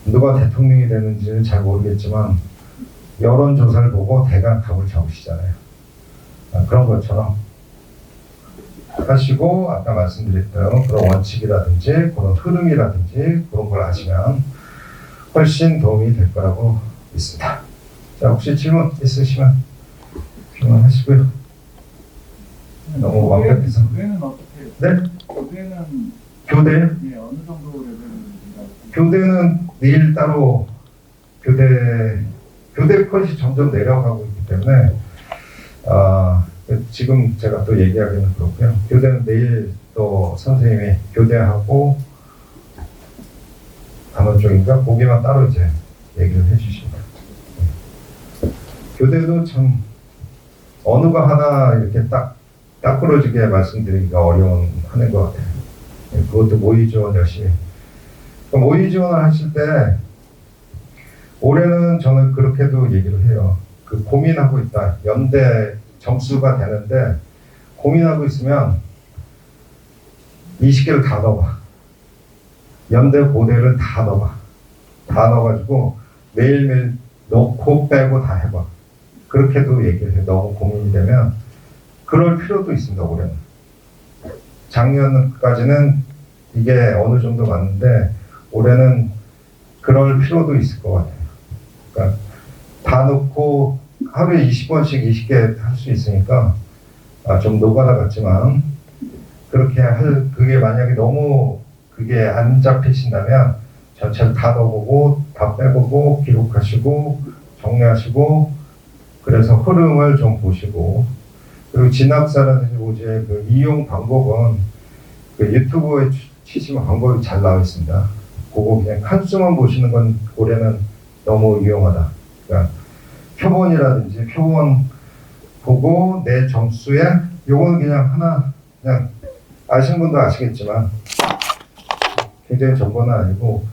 누가 대통령이 되는지는 잘 모르겠지만 여론조사를 보고 대강 감을 잡으시잖아요. 그런 것처럼 하시고 아까 말씀드렸던 그런 원칙이라든지 그런 흐름이라든지 그런 걸 아시면 훨씬 도움이 될 거라고 믿습니다. 자, 혹시 질문 있으시면 질문하시고요. 너무 완벽해서. 교대는 어떻게 해요? 네? 교대? 네, 어느 정도 레벨인가요? 교대는 내일 따로 교대 컷이 점점 내려가고 있기 때문에 지금 제가 또 얘기하기는 그렇고요. 교대는 내일 또 선생님이 교대하고 단원 쪽인가 거기만 따로 이제 얘기를 해주십니다. 교대도 참 어느 거 하나 이렇게 딱 부러지게 말씀드리기가 어려운 하는 것 같아요. 그것도 모의 지원 열심히. 모의 지원을 하실 때 올해는 저는 그렇게도 얘기를 해요. 그 고민하고 있다. 연대 점수가 되는데 고민하고 있으면 20개를 다 넣어봐. 연대 고대를 다 넣어봐. 다 넣어가지고 매일매일 넣고 빼고 다 해봐. 그렇게도 얘기를 해. 너무 고민이 되면 그럴 필요도 있습니다. 올해는. 작년까지는 이게 어느 정도 맞는데 올해는 그럴 필요도 있을 것 같아요. 그러니까 다 놓고 하루에 20번씩 20개 할 수 있으니까 좀 노가다 같지만 그렇게 그게 만약에 너무 그게 안 잡히신다면 전체를 다 넣어보고 다 빼보고 기록하시고 정리하시고 그래서 흐름을 좀 보시고 그리고 진학사라든지 모지의 그 이용 방법은 그 유튜브에 치시면 방법이 잘 나와 있습니다. 그거 그냥 칸수만 보시는 건 올해는 너무 유용하다. 그러니까 표본이라든지 표본 보고 내 점수에 요거는 그냥 하나 그냥 아시는 분도 아시겠지만 굉장히 전문은 아니고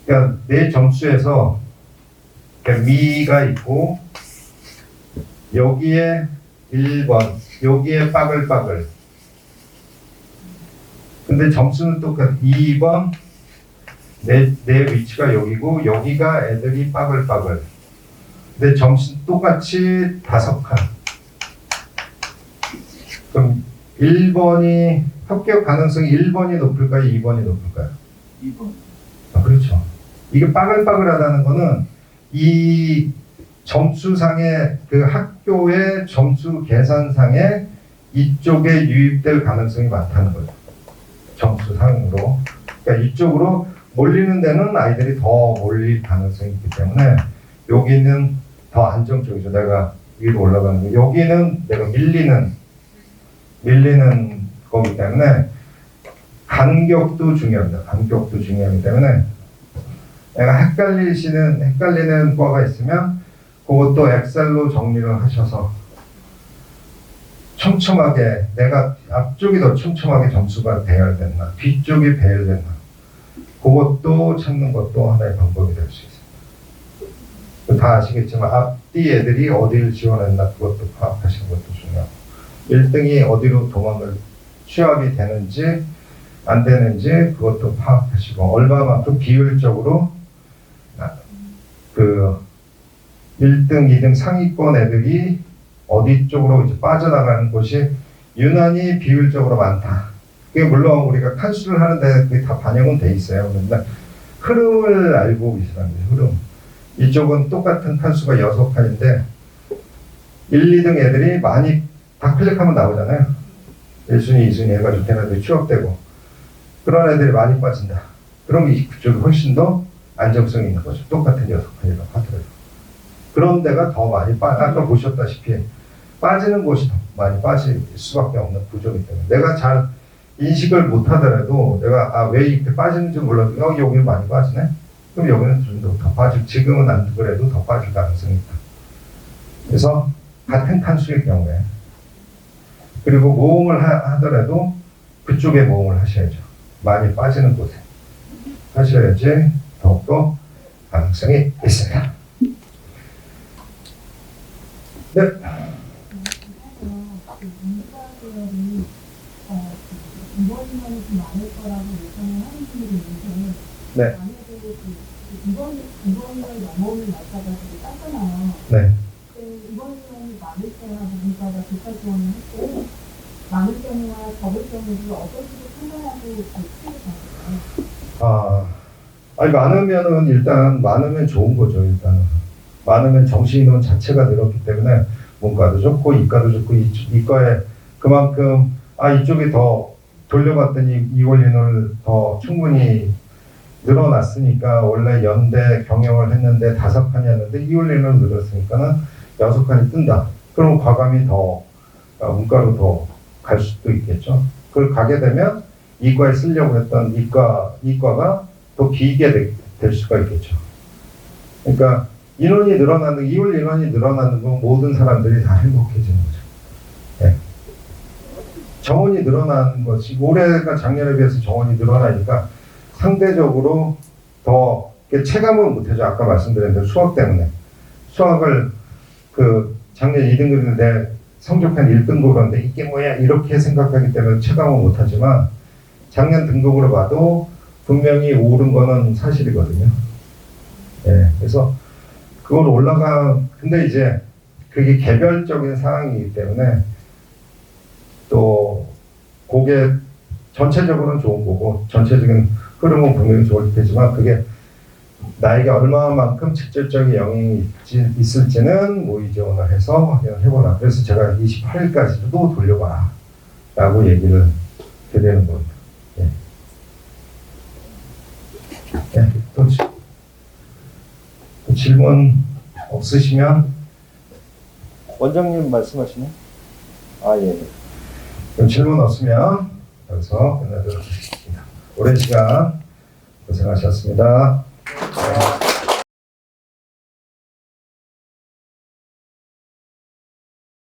그러니까 내 점수에서 그러니까 미가 있고 여기에 1번 여기에 빠글빠글 근데 점수는 똑같아 2번 내 위치가 여기고 여기가 애들이 빠글빠글 근데 점수 똑같이 5칸 그럼 1번이 합격 가능성이 1번이 높을까요? 2번이 높을까요? 2번. 그렇죠. 이게 빠글빠글하다는 거는 이 점수상의 그 학교의 점수 계산상에 이쪽에 유입될 가능성이 많다는 거죠. 점수상으로. 그러니까 이쪽으로 몰리는 데는 아이들이 더 몰릴 가능성이 있기 때문에 여기는 더 안정적이죠. 내가 위로 올라가는 거. 여기는 내가 밀리는 거기 때문에 간격도 중요합니다. 간격도 중요하기 때문에 내가 헷갈리는 과가 있으면 그것도 엑셀로 정리를 하셔서 촘촘하게 내가 앞쪽이 더 촘촘하게 점수가 배열됐나 뒤쪽이 배열됐나 그것도 찾는 것도 하나의 방법이 될 수 있습니다. 다 아시겠지만 앞뒤 애들이 어디를 지원했나 그것도 파악하시는 것도 중요하고 1등이 어디로 도망을 취합이 되는지 안 되는지 그것도 파악하시고 얼마만큼 비율적으로 그 1등, 2등 상위권 애들이 어디 쪽으로 이제 빠져나가는 곳이 유난히 비율적으로 많다. 그게 물론 우리가 칸수를 하는데 그게 다 반영은 돼 있어요. 그런데 흐름을 알고 계시라는 거예요. 흐름. 이쪽은 똑같은 칸수가 6칸인데 1, 2등 애들이 많이 다 클릭하면 나오잖아요. 1순위, 2순위 해가지고 걔네들이 취업되고 그런 애들이 많이 빠진다. 그럼 그쪽이 훨씬 더 안정성이 있는 거죠. 똑같은 6칸이라고 하더라도. 그런 데가 더 많이 아까 보셨다시피 빠지는 곳이 더 많이 빠질 수밖에 없는 구조이기 때문에 내가 잘 인식을 못 하더라도 내가 왜 이렇게 빠지는지 몰라도 여기는 많이 빠지네? 그럼 여기는 좀 더 빠질 지금은 안 그래도 더 빠질 가능성이 있다. 그래서 같은 칸수일 경우에 그리고 모험을 하더라도 그쪽에 모험을 하셔야죠. 많이 빠지는 곳에 하셔야지 더욱더 가능성이 있습니다. 네. 이번이면 좀 많을 거라고 예상을 하는 분들이 있는데 네. 만약에 이번을 넘어오는 날짜가 되게 짧잖아요. 네. 이번이면 많을 때나 누군가가 교사 지원을 했고 많을 경우와 적을 경우를 어떤 식으로 판단하고 있을까요? 아니 많으면은 일단 많으면 좋은 거죠. 일단은 많으면 정시인원 자체가 늘었기 때문에 문과도 좋고 이과도 좋고 이과에 그만큼 이쪽이 더 돌려봤더니 2월 인원을 더 충분히 늘어났으니까 원래 연대 경영을 했는데 5칸이었는데 2월 인원을 늘었으니까는 6칸이 뜬다. 그럼 과감히 더 문과로 더 갈 수도 있겠죠. 그걸 가게 되면 이과에 쓰려고 했던 이과가 더 길게 될 수가 있겠죠. 그러니까 인원이 늘어나는 2월 인원이 늘어나는 건 모든 사람들이 다 행복해지는 거죠. 네. 정원이 늘어나는 것이 올해가 작년에 비해서 정원이 늘어나니까 상대적으로 더 체감은 못하죠. 아까 말씀드린 대로 수학 때문에 수학을 그 작년 2등급인데 내 성적한 1등급인데 이게 뭐야 이렇게 생각하기 때문에 체감은 못하지만 작년 등급으로 봐도 분명히 오른 거는 사실이거든요. 예, 그래서 그걸 근데 이제 그게 개별적인 상황이기 때문에 또 그게 전체적으로는 좋은 거고 전체적인 흐름은 분명히 좋을 테지만 그게 나에게 얼마만큼 직접적인 영향이 있을지는 모의 지원을 해서 해보라. 그래서 제가 28일까지도 돌려봐라 라고 얘기를 드리는 겁니다. 예. 네, 또 질문 없으시면 원장님 말씀하시네. 아 예. 그럼 질문 없으면 여기서 끝내도록 하겠습니다. 오랜 시간 고생하셨습니다.